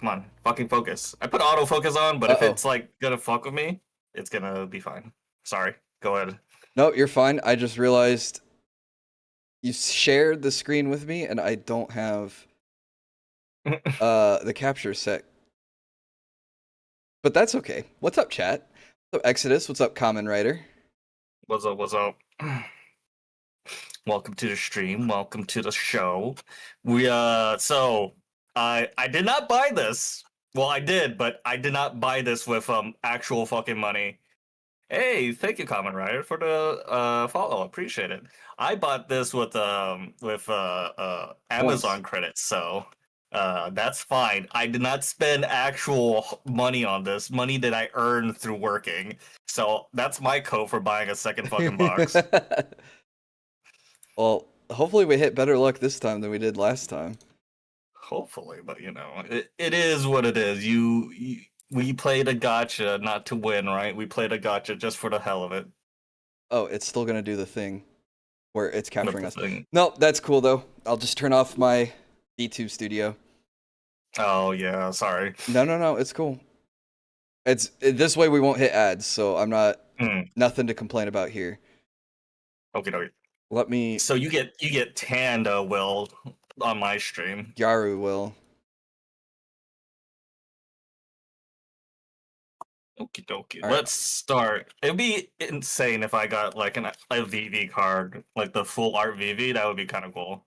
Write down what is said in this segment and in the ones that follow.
Come on, fucking focus. I put autofocus on, but if Uh-oh. it's like gonna fuck with me, it's gonna be fine. Sorry. Go ahead. No, you're fine. I just realized you shared the screen with me, and I don't have the capture set. But that's okay. What's up, chat? What's up, Exodus? What's up, Common Writer? What's up? What's up? Welcome to the stream. Welcome to the show. So I did not buy this. Well, I did, but I did not buy this with actual fucking money. Hey, thank you, Common Writer, for the follow. Appreciate it. I bought this with Points. Amazon credits, so that's fine. I did not spend actual money on this, money that I earned through working. So that's my code for buying a second fucking box. Well, hopefully we hit better luck this time than we did last time. Hopefully, but you know, it is what it is. We played a gotcha not to win, right? We played a gotcha just for the hell of it. Oh, it's still gonna do the thing where it's capturing us. Thing. No, that's cool though. I'll just turn off my YouTube studio. Oh yeah, sorry. No, it's cool. This way we won't hit ads, so I'm not nothing to complain about here. Okay. Let me. So you get tanned, Will, on my stream. Yaru will. Okie dokie. All Let's start. It'd be insane if I got like a VV card, like the full art VV. That would be kind of cool.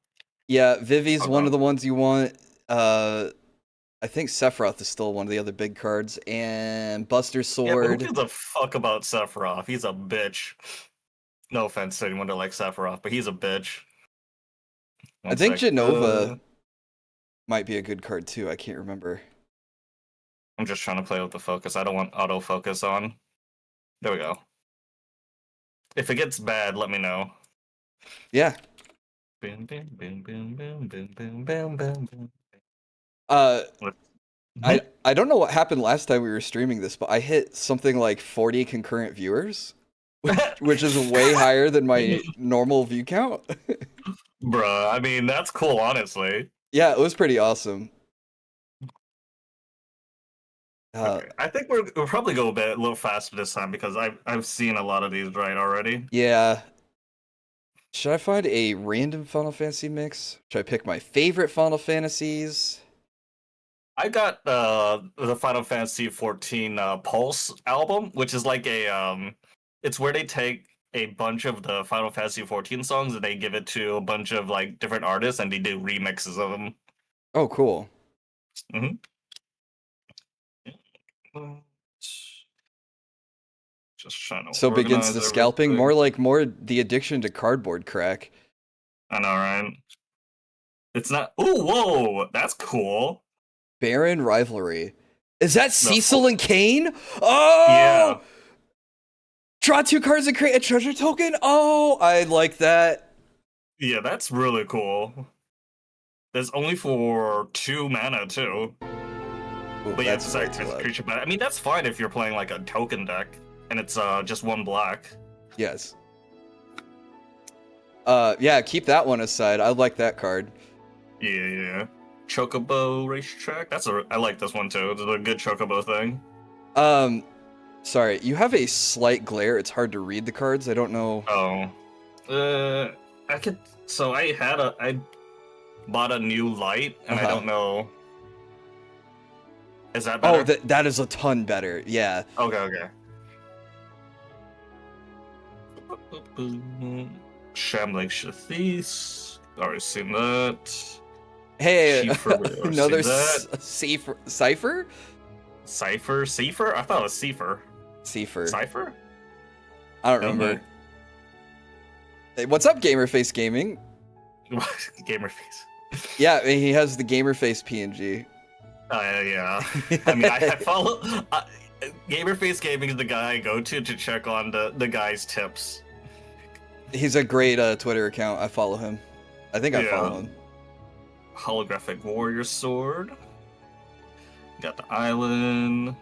Yeah, Vivi's one of the ones you want. I think Sephiroth is still one of the other big cards, and Buster Sword. Yeah, who gives a fuck about Sephiroth? He's a bitch. No offense to anyone that likes Sephiroth, but he's a bitch. I think Genova might be a good card too. I can't remember. I'm just trying to play with the focus. I don't want autofocus on. There we go. If it gets bad, let me know. Yeah. Boom, boom, boom, boom, boom, boom, boom, boom, boom. I don't know what happened last time we were streaming this, but I hit something like 40 concurrent viewers, which is way higher than my normal view count. Bruh, I mean, that's cool, honestly. Yeah, it was pretty awesome. Okay. I think we'll probably go a little faster this time because I've seen a lot of these right already. Yeah. Should I find a random Final Fantasy mix? Should I pick my favorite Final Fantasies? I got the Final Fantasy 14 Pulse album, which is like a it's where they take a bunch of the Final Fantasy 14 songs and they give it to a bunch of like different artists and they do remixes of them. Oh, cool. Mm-hmm. Just trying to. So begins the scalping, everything. more the addiction to cardboard crack. I know, right? It's not. Ooh, whoa, that's cool. Baron Rivalry. Is that Cecil and Kane? Oh! Yeah. Draw 2 cards and create a treasure token? Oh, I like that. Yeah, that's really cool. There's only for 2 mana, too. Ooh, but yeah, it's creature. But I mean, that's fine if you're playing like a token deck and it's just 1 black. Yes. Yeah, keep that one aside. I like that card. Yeah. Chocobo Racetrack. I like this one too. It's a good Chocobo thing. Sorry, you have a slight glare. It's hard to read the cards. I don't know. Oh. I could. So I bought a new light, and I don't know. Is that better? Oh, that is a ton better. Yeah. Okay. Shambling Shathis. Already seen that. Hey, another Cipher? Cipher? I thought it was Cipher. Cipher? I don't remember. Hey, what's up, Gamerface Gaming? Gamerface. Yeah, he has the Gamerface PNG. Yeah. I mean, I follow... Gamerface Gaming is the guy I go to check on the guy's tips. He's a great Twitter account. I follow him. I think I follow him. Holographic Warrior Sword. Got the island.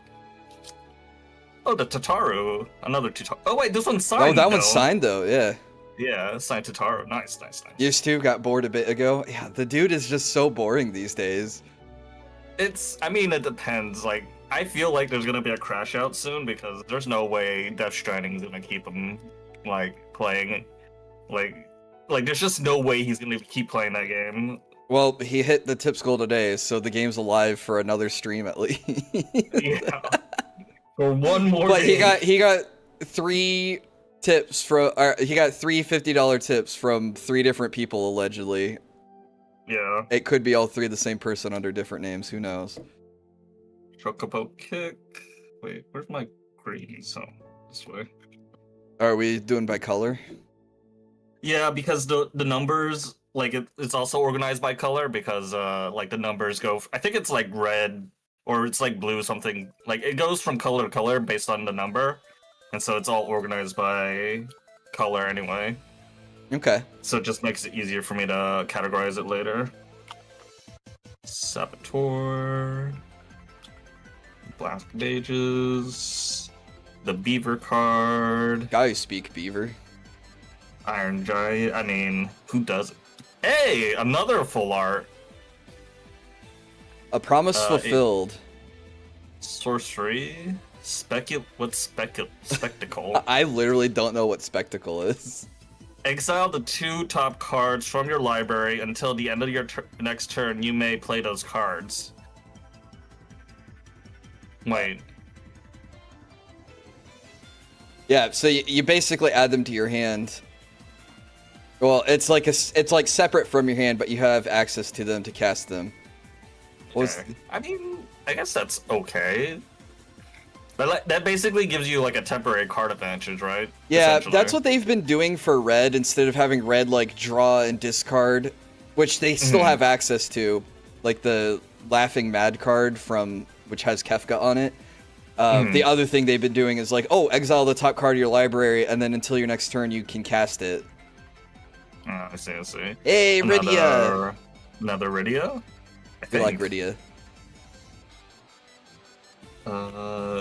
Oh, the Tataru. Another Tataru. Oh, wait, this one's signed. Oh, that one's signed, though, yeah. Yeah, signed Tataru. Nice. Used to, got bored a bit ago. Yeah, the dude is just so boring these days. I mean, it depends. Like, I feel like there's gonna be a crash out soon because there's no way Death Stranding's gonna keep him, like, playing. Like, there's just no way he's gonna keep playing that game. Well, he hit the tips goal today, so the game's alive for another stream at least. Yeah. For one more But game. he got 3 tips from, he got three $50 tips from 3 different people allegedly. Yeah. It could be all 3 the same person under different names. Who knows? Chocobo kick. Wait, where's my green zone? This way. Are we doing by color? Yeah, because the numbers, like, it's also organized by color because like the numbers go. I think it's like red or it's like blue something. Like it goes from color to color based on the number, and so it's all organized by color anyway. Okay. So it just makes it easier for me to categorize it later. Saboteur, Blast Mages, the Beaver card, Guy who speak beaver. Iron Giant. I mean, who does it? Hey, another full art. A promise fulfilled. Sorcery. What's spectacle? I literally don't know what spectacle is. Exile the 2 top cards from your library until the end of your next turn. You may play those cards. Wait. Yeah, so you basically add them to your hand. Well, it's like separate from your hand, but you have access to them to cast them. Okay. I mean, I guess that's okay. That basically gives you like a temporary card advantage, right? Yeah, that's what they've been doing for red instead of having red like draw and discard, which they still have access to, like the Laughing Mad card from which has Kefka on it. The other thing they've been doing is like, oh, exile the top card of your library, and then until your next turn you can cast it. I see. Hey, Rydia! Another Rydia? I like Rydia.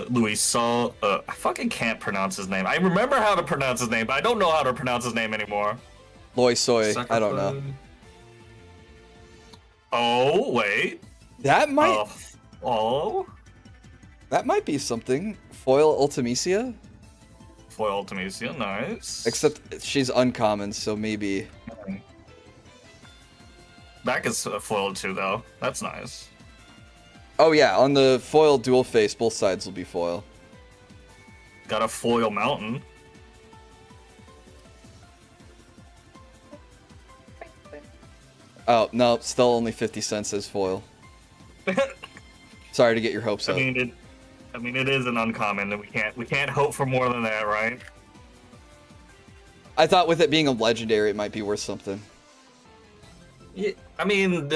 Louis Saul. I fucking can't pronounce his name. I remember how to pronounce his name, but I don't know how to pronounce his name anymore. Loy Soy. I don't know. Oh wait. That might. Oh. That might be something. Foil Ultimecia? Foil Ultimecia, nice. Except she's uncommon, so maybe. Back is foiled too, though. That's nice. Oh yeah, on the foil dual face, both sides will be foil. Got a foil mountain. Oh, no, still only 50 cents as foil. Sorry to get your hopes up. I mean, it is an uncommon, and we can't hope for more than that, right? I thought with it being a legendary, it might be worth something. Yeah, I mean,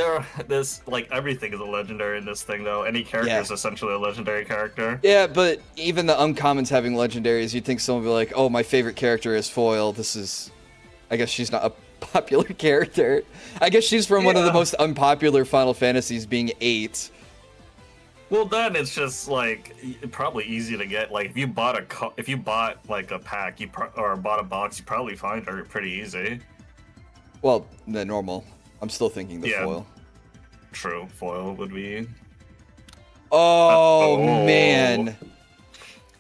like everything is a legendary in this thing, though. Any character is essentially a legendary character. Yeah, but even the uncommons having legendaries, you'd think someone would be like, "Oh, my favorite character is foil." This is, I guess she's not a popular character. I guess she's from one of the most unpopular Final Fantasies, being 8. Well, then it's just like probably easy to get. Like if you bought like a pack, or bought a box, you probably find her pretty easy. Well, the normal. I'm still thinking the foil. True, foil would be. Oh man,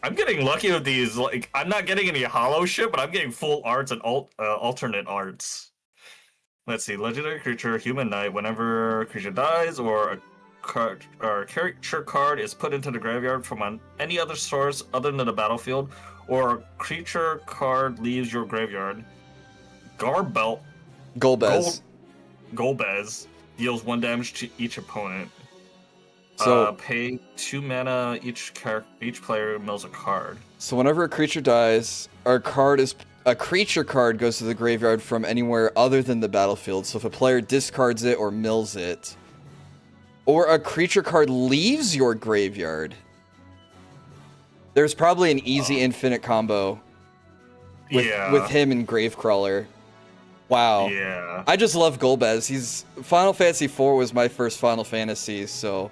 I'm getting lucky with these. Like I'm not getting any hollow shit, but I'm getting full arts and alternate arts. Let's see, legendary creature, human knight. Whenever a creature dies or a character card is put into the graveyard from any other source other than the battlefield, or a creature card leaves your graveyard. Golbez deals 1 damage to each opponent. So pay 2 mana. Each player mills a card. So whenever a creature dies, a creature card goes to the graveyard from anywhere other than the battlefield. So if a player discards it or mills it, or a creature card leaves your graveyard, there's probably an easy infinite combo with him and Gravecrawler. Wow. Yeah. I just love Golbez. Final Fantasy IV was my first Final Fantasy, so.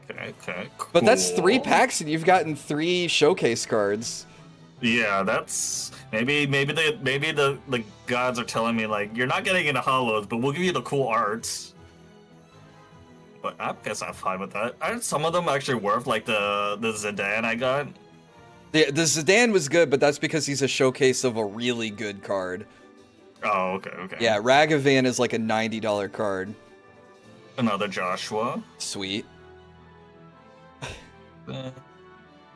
Okay, cool. But that's 3 packs and you've gotten 3 showcase cards. Yeah, that's maybe the gods are telling me like you're not getting into hollows, but we'll give you the cool arts. but I guess I'm fine with that. Aren't some of them actually worth like the Zidane I got? The Zidane was good, but that's because he's a showcase of a really good card. Oh, okay. Yeah, Ragavan is like a $90 card. Another Joshua. Sweet.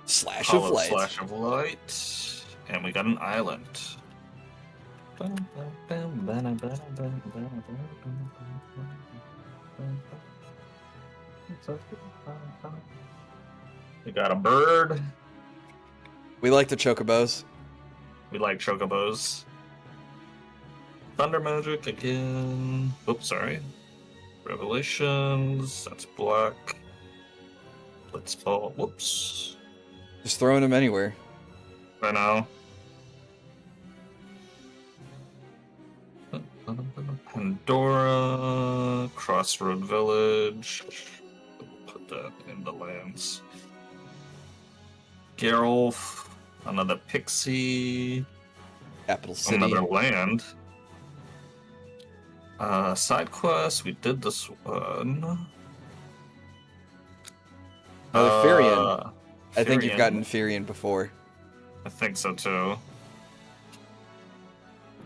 Slash Hollow of Light. Slash of Light. And we got an island. We got a bird. We like the Chocobos. We like chocobos. Thunder magic again. Oops, sorry. Revelations. That's black. Blitzball. Whoops. Just throwing them anywhere. I know. Pandora. Crossroad Village. Put that in the lands. Geralf. Another Pixie. Capital City. Another land. Side quest, we did this one. Another Firion. I think you've Firion. gotten Firion before. I think so too.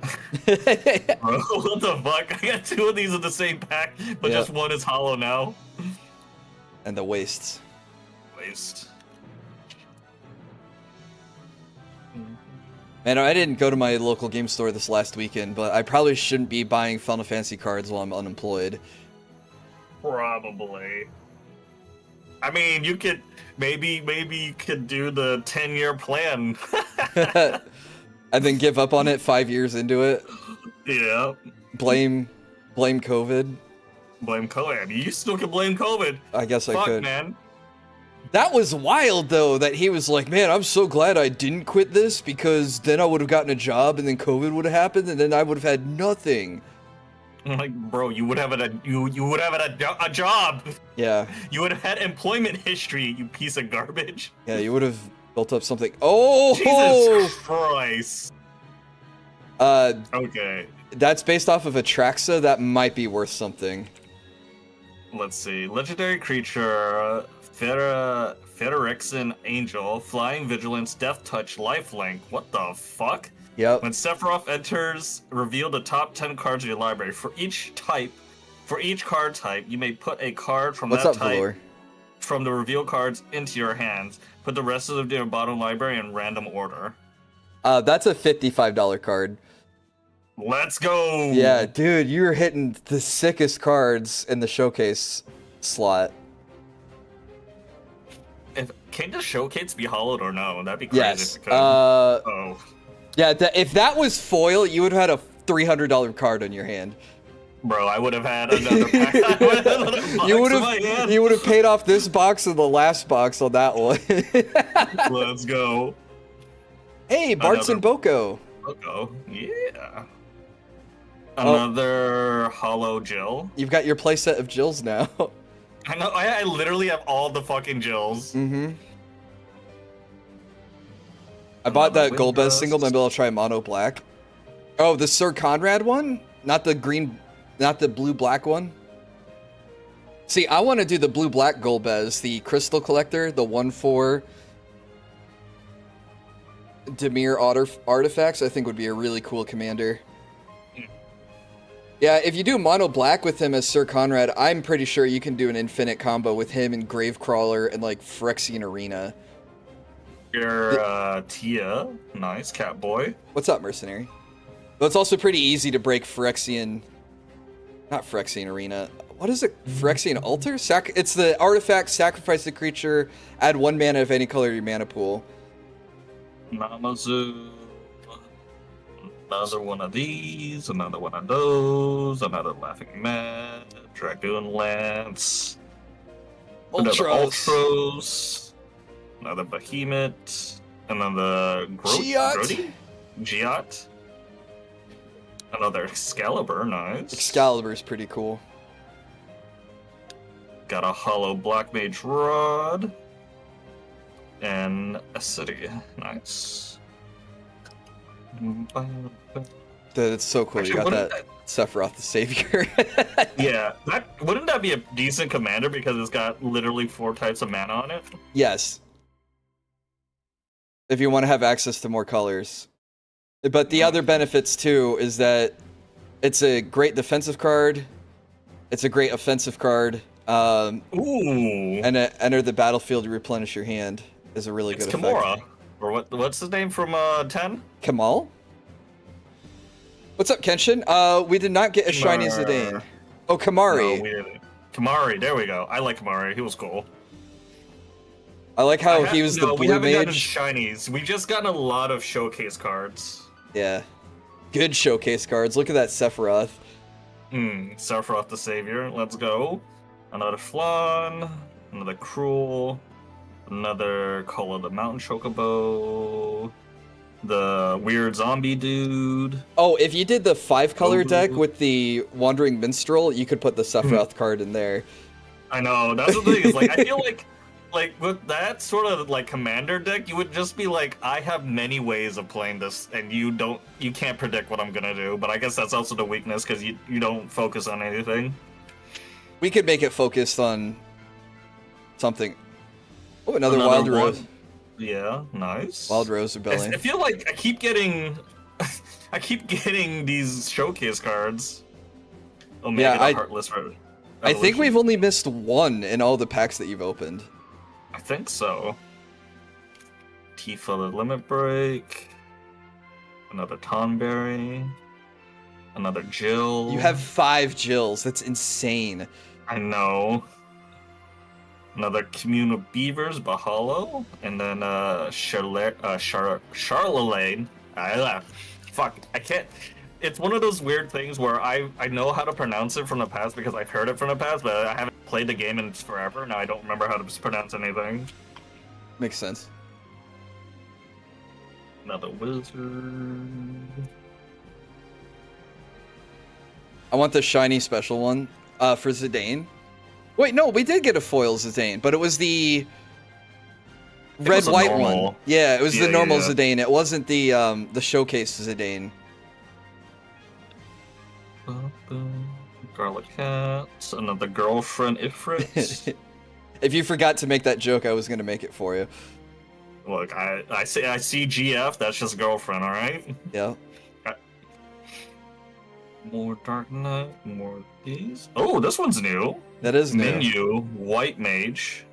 Bro, what the fuck? I got two of these in the same pack, but Yeah. just one is hollow now. And the Wastes. Waste. Man, I didn't go to my local game store this last weekend, but I probably shouldn't be buying Final Fantasy cards while I'm unemployed. Probably. I mean, you could maybe you could do the 10-year plan. And then give up on it 5 years into it. Yeah. Blame COVID. Blame COVID. You still can blame COVID. I guess I Fuck, could. man. That was wild, though, that he was like, man, I'm so glad I didn't quit this because then I would have gotten a job and then COVID would have happened and then I would have had nothing. I'm like, bro, you would have you would have a job. Yeah. You would have had employment history, you piece of garbage. Yeah, you would have built up something. Oh! Jesus Christ. Okay. That's based off of Atraxa. That might be worth something. Let's see. Legendary creature, Phyrexian Angel, Flying Vigilance, Death Touch, Lifelink. What the fuck? Yep. When Sephiroth enters, reveal the top 10 cards of your library. For each card type, you may put a card from What's that up, type Valor? from the reveal cards into your hands. Put the rest of your bottom library in random order. That's a $55 card. Let's go! Yeah, dude, you're hitting the sickest cards in the showcase slot. Can the showcase be hollowed or no? That'd be crazy Yes. if it could. Yeah, if that was foil, you would have had a $300 card on your hand. Bro, I would have had another pack. You would have paid off this box and the last box on that one. Let's go. Hey, Bartz and Boko. Boko, yeah. Another hollow Jill. You've got your playset of Jills now. I know. I literally have all the fucking Jills. Mm-hmm. I bought that Golbez single, maybe I'll try mono black. Oh, the Sir Conrad one? Not the green, not the blue-black one? See, I want to do the blue-black Golbez, the Crystal Collector, the 1/4 Dimir artifacts, I think would be a really cool commander. Yeah, if you do mono black with him as Sir Conrad, I'm pretty sure you can do an infinite combo with him and Gravecrawler and like Phyrexian Arena. Your Tia, nice Catboy. What's up, Mercenary? But it's also pretty easy to break Phyrexian, not Phyrexian Arena. What is it? Phyrexian Altar? It's the artifact, sacrifice the creature, add 1 mana of any color to your mana pool. Namazu. Another one of these, another one of those, another Laughing Man, Dragoon Lance, another Ultros, another Behemoth, another Giot, another Excalibur, nice. Excalibur's pretty cool. Got a hollow Black Mage Rod, and a city, nice. That's so cool. Actually, You got wouldn't that Sephiroth the Savior. Yeah, wouldn't that be a decent commander because it's got literally 4 types of mana on it? Yes. If you want to have access to more colors. But the other benefits too is that it's a great defensive card. It's a great offensive card. Ooh. And enter the battlefield to replenish your hand is a really It's good Kimura. effect. Or what's his name from 10? Kamal? What's up, Kenshin? We did not get a shiny Zidane. Oh, Kamari. No, we didn't. Kamari, there we go. I like Kamari. He was cool. I like how he was the we blue haven't gotten mage. shinies. We just gotten a lot of showcase cards. Yeah. Good showcase cards. Look at that Sephiroth. Sephiroth the Savior. Let's go. Another Flan. Another Cruel. Another Call of the Mountain Chocobo. The weird zombie dude. Oh, if you did the 5-color deck Ooh. with the Wandering Minstrel, you could put the Sephiroth card in there. I know, that's the thing. Is like I feel like with that sort of like commander deck, you would just be like, I have many ways of playing this, and you can't predict what I'm gonna do. But I guess that's also the weakness because you don't focus on anything. We could make it focused on something. Oh, another Wild one. Rose. Yeah, nice. Wild Rose Rebellion. I feel like I keep getting these showcase cards. Oh, maybe Yeah, the Heartless Red. I think we've only missed one in all the packs that you've opened. I think so. Tifa the Limit Break. Another Tonberry. Another Jill. You have 5 Jills. That's insane. I know. Another Commune of Beavers, Bahalo, and then Charlelagne. Fuck, I can't. It's one of those weird things where I know how to pronounce it from the past because I've heard it from the past, but I haven't played the game in forever. Now I don't remember how to pronounce anything. Makes sense. Another Wizard. I want the shiny special one for Zidane. Wait, no, we did get a foil Zidane, but it was the red-white one. Yeah, it was the normal Zidane. It wasn't the showcase Zidane. Garlic Cats, another girlfriend Ifrit. If you forgot to make that joke, I was gonna make it for you. Look, I see GF. That's just girlfriend. All right. Yeah. More Dark Knight, more of these. Oh, this one's new. That is new. Menu, White Mage.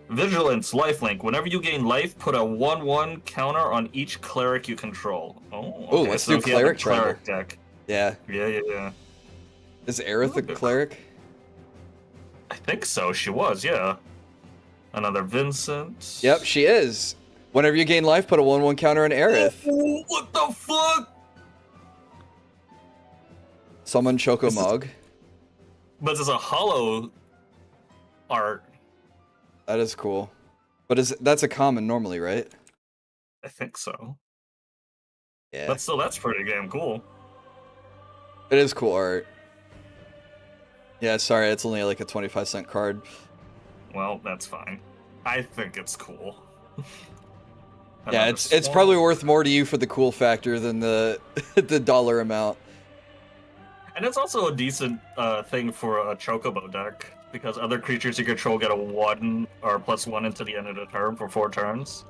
Vigilance, Lifelink. Whenever you gain life, put a 1/1 counter on each cleric you control. Oh, okay. Oh, let's do if you have a cleric deck. Yeah. Yeah. Is Aerith a cleric? I think so. She was, yeah. Another Vincent. Yep, she is. Whenever you gain life, put a 1/1 counter on Aerith. Oh, what the fuck? Summon Chocomog. But it's a hollow art. That is cool. But that's a common normally, right? I think so. Yeah. But still, that's pretty damn cool. It is cool art. Yeah, sorry, it's only like a 25-cent card. Well, that's fine. I think it's cool. Yeah, it's probably worth more to you for the cool factor than the the dollar amount. And it's also a decent thing for a Chocobo deck, because other creatures you control get a 1 or +1 into the end of the turn for 4 turns.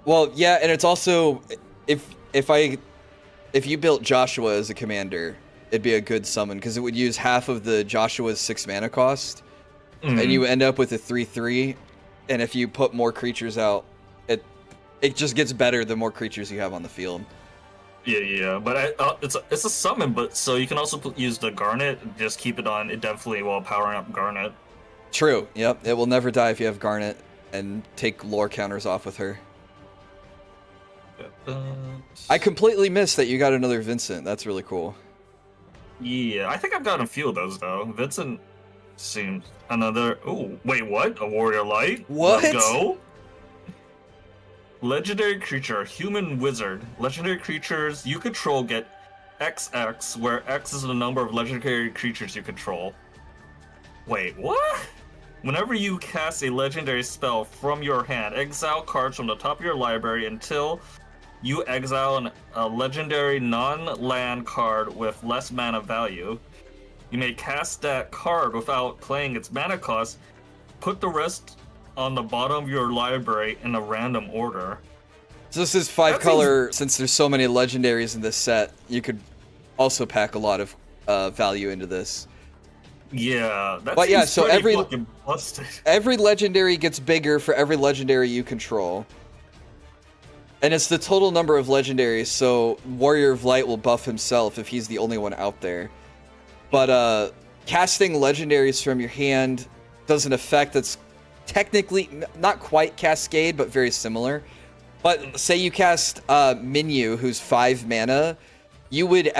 Well, yeah, and it's also if you built Joshua as a commander, it'd be a good summon because it would use half of the Joshua's 6 mana cost, and you end up with a 3/3. And if you put more creatures out, it just gets better the more creatures you have on the field. Yeah, but it's a summon, but so you can also use the Garnet, just keep it on indefinitely while powering up Garnet. True. Yep. It will never die if you have Garnet and take lore counters off with her. I completely missed that you got another Vincent. That's really cool. Yeah, I think I've gotten a few of those though. Vincent seems another. Oh, wait, what? A Warrior Light? What? Let's go. Legendary creature, human wizard. Legendary creatures you control get XX, where X is the number of legendary creatures you control. Wait, what? Whenever you cast a legendary spell from your hand, exile cards from the top of your library until you exile a legendary non-land card with less mana value. You may cast that card without playing its mana cost. Put the rest on the bottom of your library in a random order. So this is 5-color. Since there's so many legendaries in this set, you could also pack a lot of value into this. Yeah, that but yeah, seems so pretty fucking busted. Every legendary gets bigger for every legendary you control. And it's the total number of legendaries, so Warrior of Light will buff himself if he's the only one out there. But casting legendaries from your hand does an effect that's technically not quite Cascade, but very similar. But say you cast Minyu, who's 5 mana, you would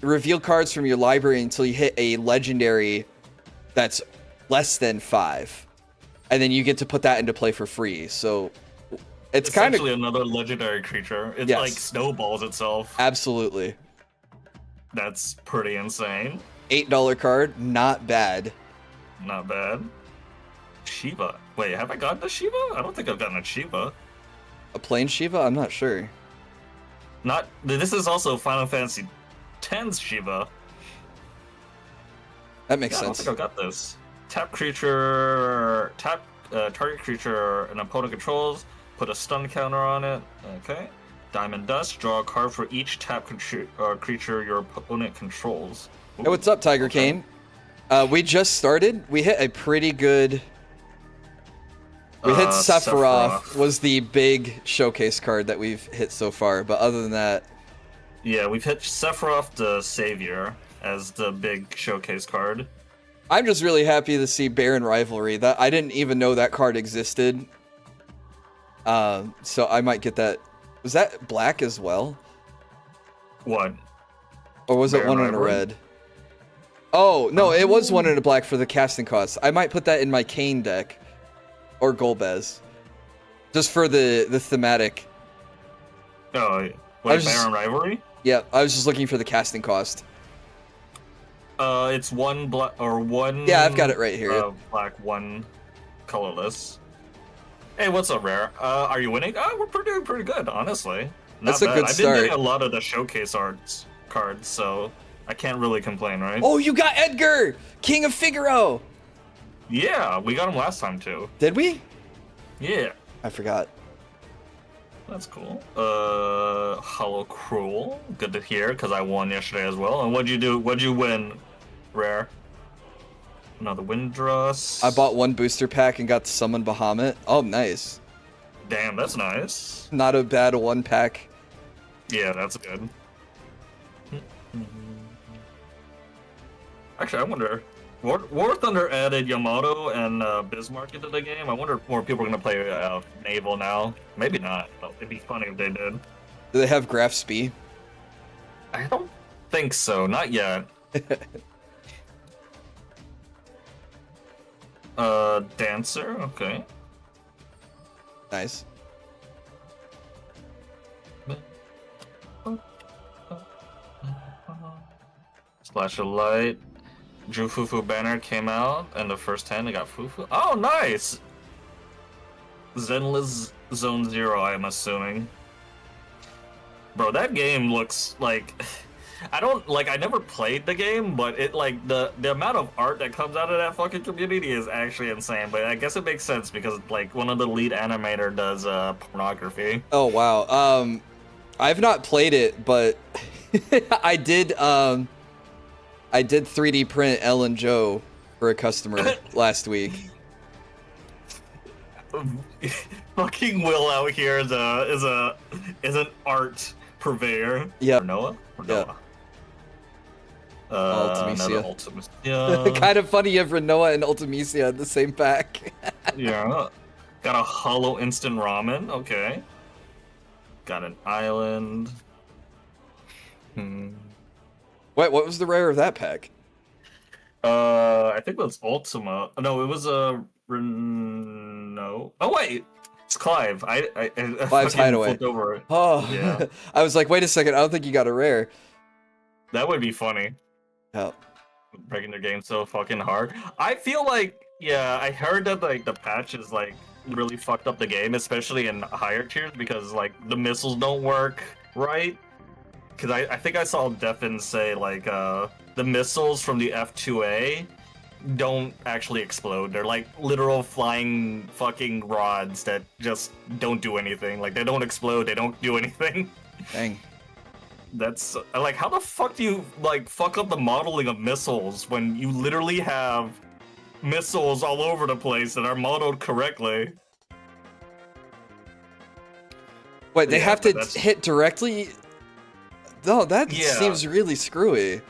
reveal cards from your library until you hit a legendary that's less than 5. And then you get to put that into play for free. So it's kind of another legendary creature. It like snowballs itself. Absolutely. That's pretty insane. $8 card, not bad. Not bad. Shiva. Wait, have I gotten a Shiva? I don't think I've gotten a Shiva. A plain Shiva? I'm not sure. Not. This is also Final Fantasy X's Shiva. That makes sense. I don't think I've got this. Tap creature. Tap target creature an opponent controls. Put a stun counter on it. Okay. Diamond Dust. Draw a card for each tap creature your opponent controls. Ooh. Hey, what's up, Tiger Kane? We just started. We hit a pretty good. We hit Sephiroth was the big showcase card that we've hit so far, but other than that... Yeah, we've hit Sephiroth the Savior as the big showcase card. I'm just really happy to see Baron Rivalry. That I didn't even know that card existed. So I might get that. Was that black as well? What? Or was Baron it one Rivalry? In a red? Oh, no, it was one in a black for the casting cost. I might put that in my Kane deck. Or Golbez. Just for the thematic. Oh, wait, Baron Rivalry? Yeah, I was just looking for the casting cost. It's one black, or one... Yeah, I've got it right here. Black, one colorless. Hey, what's up, Rare? Are you winning? We're doing pretty good, honestly. Not That's a bad. good start. I've been getting a lot of the showcase arts cards, so I can't really complain, right? Oh, you got Edgar! King of Figaro! Yeah, we got him last time too. Did we? Yeah. I forgot. That's cool. Hollow Cruel. Good to hear, because I won yesterday as well. And what'd you do? What'd you win, Rare? Another Windrust. I bought one booster pack and got to summon Bahamut. Oh, nice. Damn, that's nice. Not a bad one pack. Yeah, that's good. Actually, I wonder... War Thunder added Yamato and Bismarck into the game. I wonder if more people are going to play Naval now. Maybe not. It'd be funny if they did. Do they have Graph Spee? I don't think so. Not yet. Dancer. Okay. Nice. Splash of Light. Drew Fufu banner came out, and the first 10 I got Fufu. Oh, nice! Zenless Zone Zero, I'm assuming. Bro, that game looks like... I never played the game, but it, like, the amount of art that comes out of that fucking community is actually insane. But I guess it makes sense because, like, one of the lead animator does pornography. Oh, wow. I've not played it, but I did 3D print Ellen Joe for a customer last week. Fucking Will out here is an art purveyor. Yeah. Noah? Yeah. Ultimisia. Kind of funny you have Renoa and Ultimisia in the same pack. Yeah. Got a Hollow Instant Ramen. Okay. Got an Island. Wait, what was the rare of that pack? I think it was Ultima. No, it was a no. Oh wait, it's Clive. I Clive's Hideaway. Flipped over it. Oh, yeah. I was like, wait a second. I don't think you got a rare. That would be funny. Oh. Breaking their game so fucking hard. I feel like, yeah, I heard that like the patch is like really fucked up the game, especially in higher tiers, because like the missiles don't work right. Because I think I saw Defin say like the missiles from the F2A don't actually explode. They're like literal flying fucking rods that just don't do anything. Like they don't explode, they don't do anything. Dang. That's like, how the fuck do you like fuck up the modeling of missiles when you literally have missiles all over the place that are modeled correctly? Wait, they Yeah, have to but that's- hit directly? No, that Yeah. seems really screwy.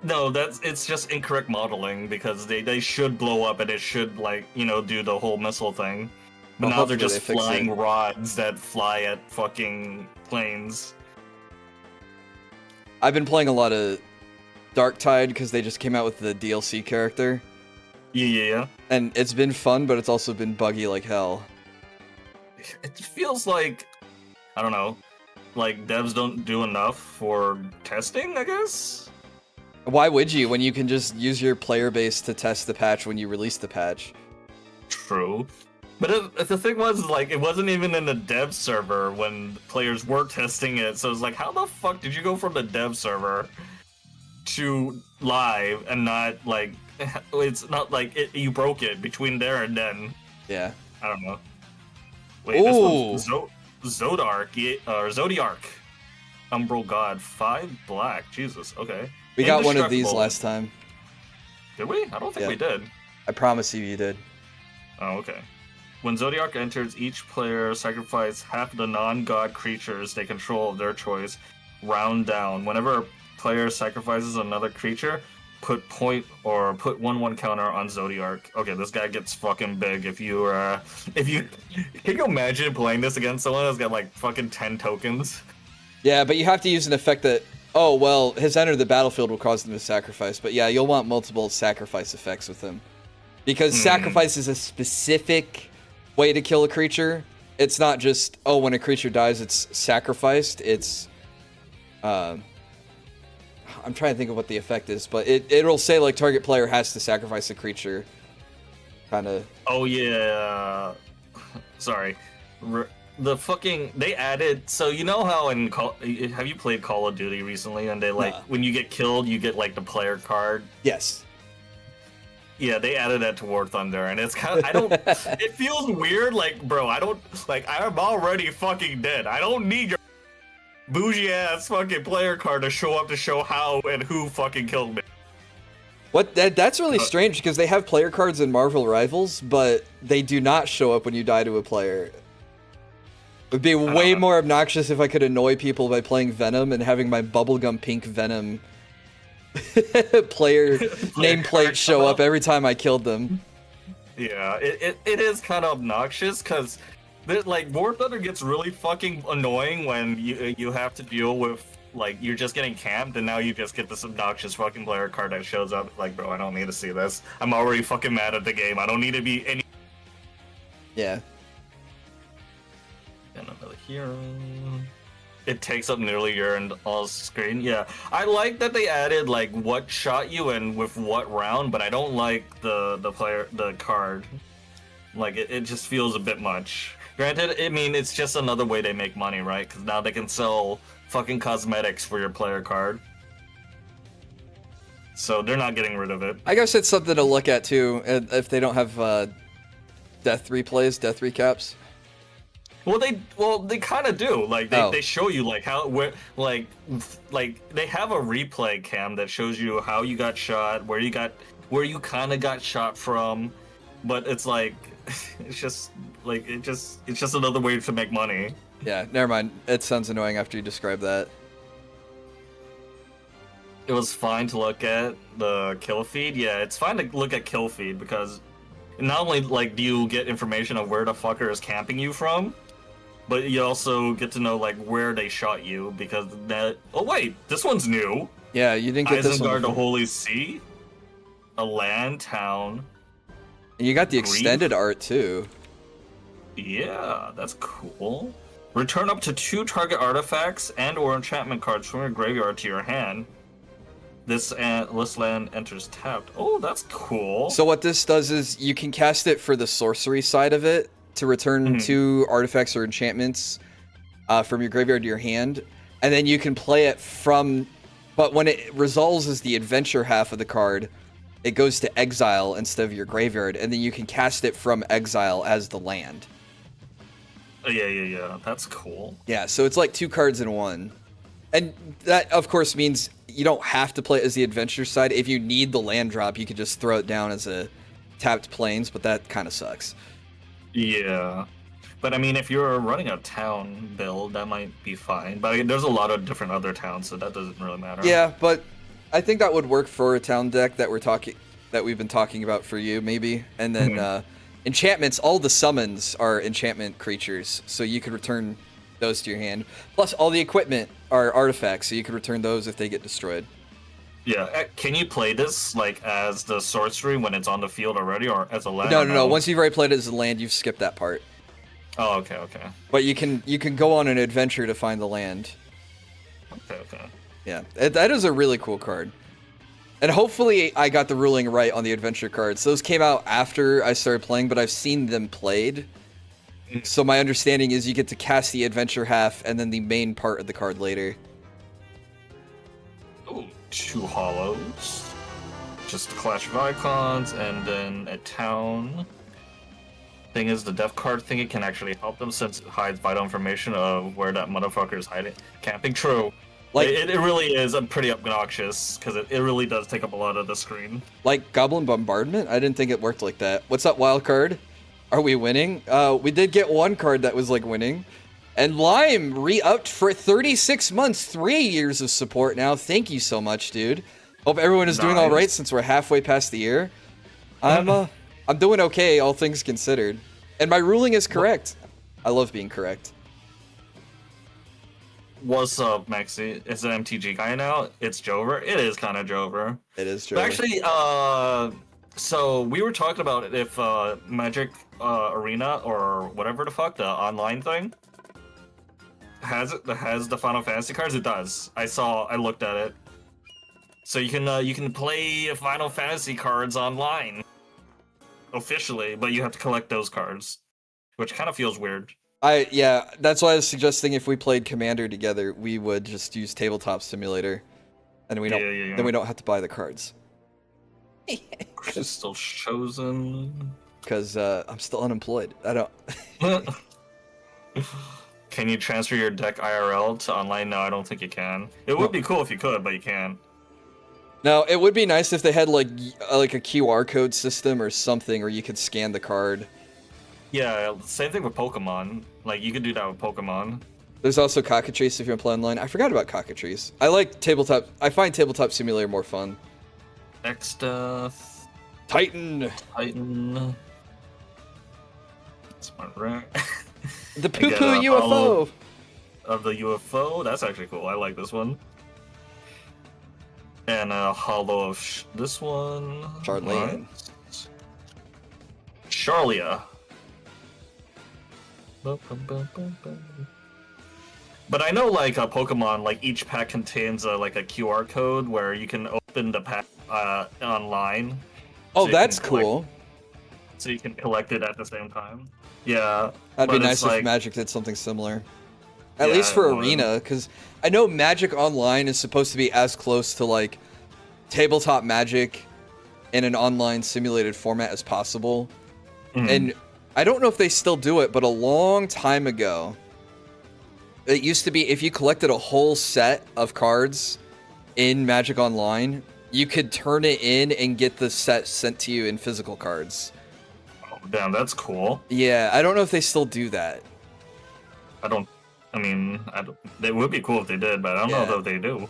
No, it's just incorrect modeling, because they should blow up and it should, like, you know, do the whole missile thing. But Well, now they're hopefully just they fix flying it. rods that fly at fucking planes. I've been playing a lot of Darktide because they just came out with the DLC character. Yeah. And it's been fun, but it's also been buggy like hell. It feels like, I don't know, like devs don't do enough for testing, I guess? Why would you when you can just use your player base to test the patch when you release the patch? True. But the thing was, like, it wasn't even in the dev server when players were testing it, so it's like, how the fuck did you go from the dev server to live and not, like, it's not like you broke it between there and then. Yeah. I don't know. Wait, this one's Zodark, or Zodiark. Umbral God, 5 black, Jesus, okay. We got one of these Indestructible. last time. Did we? I don't think Yeah. we did. I promise you did. Oh, okay. When Zodiark enters, each player sacrifice half the non-god creatures they control of their choice, round down. Whenever a player sacrifices another creature, put 1/1 counter on Zodiark. Okay, this guy gets fucking big if you can you imagine playing this against someone that's got like fucking 10 tokens? Yeah, but you have to use an effect that, oh, well, his enter the battlefield will cause them to sacrifice. But yeah, you'll want multiple sacrifice effects with him. Because sacrifice is a specific way to kill a creature. It's not just, oh, when a creature dies, it's sacrificed. It's, I'm trying to think of what the effect is, but it'll say, like, target player has to sacrifice a creature. Kind of. Oh, yeah. Sorry. The fucking, they added, so you know how have you played Call of Duty recently, and they like, when you get killed, you get like the player card? Yes. Yeah, they added that to War Thunder, and it's kind of, it feels weird, like, bro, I'm already fucking dead. I don't need your bougie ass fucking player card to show up to show how and who fucking killed me. That's really strange, because they have player cards in Marvel Rivals, but they do not show up when you die to a player. It would be way more obnoxious if I could annoy people by playing Venom and having my bubblegum pink Venom player nameplate show up every time I killed them. Yeah, it is kind of obnoxious, because like War Thunder gets really fucking annoying when you have to deal with, like, you're just getting camped and now you just get this obnoxious fucking player card that shows up. Like, bro, I don't need to see this. I'm already fucking mad at the game. I don't need to be any. Yeah. And another hero. It takes up nearly your all screen. Yeah, I like that they added like what shot you and with what round, but I don't like the card. Like it just feels a bit much. Granted, I mean it's just another way they make money, right? Because now they can sell fucking cosmetics for your player card. So they're not getting rid of it. I guess it's something to look at too, if they don't have death replays, death recaps. Well, they kind of do. Like they show you like how like they have a replay cam that shows you how you got shot, where you kind of got shot from, but it's like it's just another way to make money. Yeah, never mind. It sounds annoying after you describe that. It was fine to look at the kill feed. Yeah, it's fine to look at kill feed because not only like do you get information of where the fucker is camping you from, but you also get to know like where they shot you, because that. Oh wait, this one's new. Yeah, you didn't get this one. Isengard, the before. Holy See, a land town. And you got the extended art too. Yeah, that's cool. Return up to 2 target artifacts and/or enchantment cards from your graveyard to your hand. This land enters tapped. Oh, that's cool. So what this does is you can cast it for the sorcery side of it to return Mhm. 2 artifacts or enchantments from your graveyard to your hand, and then you can play it from. But when it resolves as the adventure half of the card, it goes to exile instead of your graveyard, and then you can cast it from exile as the land. Oh, yeah. That's cool. Yeah, so it's like 2 cards in one. And that, of course, means you don't have to play it as the adventure side. If you need the land drop, you could just throw it down as a tapped plains, but that kind of sucks. Yeah. But I mean, if you're running a town build, that might be fine. But I mean, there's a lot of different other towns, so that doesn't really matter. Yeah, but I think that would work for a town deck that we've been talking about for you, maybe. And then enchantments, all the summons are enchantment creatures, so you could return those to your hand. Plus, all the equipment are artifacts, so you could return those if they get destroyed. Yeah. Can you play this like as the sorcery when it's on the field already, or as a land? No. Once you've already played it as a land, you've skipped that part. Oh, okay. But you can go on an adventure to find the land. Okay. Yeah, that is a really cool card. And hopefully I got the ruling right on the adventure cards. Those came out after I started playing, but I've seen them played. So my understanding is you get to cast the adventure half and then the main part of the card later. Ooh, 2 hollows. Just a Clash of Icons, and then a town. Thing is, the death card thingy can actually help them since it hides vital information of where that motherfucker is hiding. Camping, true. Like It really is pretty obnoxious, because it really does take up a lot of the screen. like Goblin Bombardment? I didn't think it worked like that. What's up, wild card? Are we winning? We did get one card that was like winning. And Lime re-upped for 36 months, 3 years of support now. Thank you so much, dude. Hope everyone is doing all right since we're halfway past the year. I'm doing okay, all things considered. And my ruling is correct. I love being correct. What's up, Maxi? It's an MTG guy now. It's Jover. It is kind of Jover. It is true. But actually, so we were talking about if Magic Arena or whatever the fuck, the online thing, has the Final Fantasy cards. It does. I looked at it. So you can play Final Fantasy cards online officially, but you have to collect those cards, which kind of feels weird. Yeah, that's why I was suggesting if we played Commander together, we would just use Tabletop Simulator, and we don't then we don't have to buy the cards. It's still chosen. Because I'm still unemployed. I don't. Can you transfer your deck IRL to online? No, I don't think you can. It would be cool if you could, but you can't. No, it would be nice if they had like a QR code system or something, where you could scan the card. Yeah, same thing with Pokemon. Like, you could do that with Pokemon. There's also Cockatrice if you want to play online. I forgot about Cockatrice. I like Tabletop. I find Tabletop Simulator more fun. X-Death. Titan. Smart right. The poo-poo UFO. Of the UFO. That's actually cool. I like this one. And a hollow of this one. Charlene. Charlia. But I know, like, a Pokemon, like, each pack contains, like, a QR code where you can open the pack online. Oh, that's cool. So you can collect it at the same time. Yeah. That'd be nice if Magic did something similar. At Yeah, least for it would. Arena, because I know Magic Online is supposed to be as close to, like, tabletop Magic in an online simulated format as possible. Mhm. And I don't know if they still do it, but a long time ago, it used to be if you collected a whole set of cards in Magic Online, you could turn it in and get the set sent to you in physical cards. Oh, damn, that's cool. Yeah, I don't know if they still do that. It would be cool if they did, but I don't know if they do.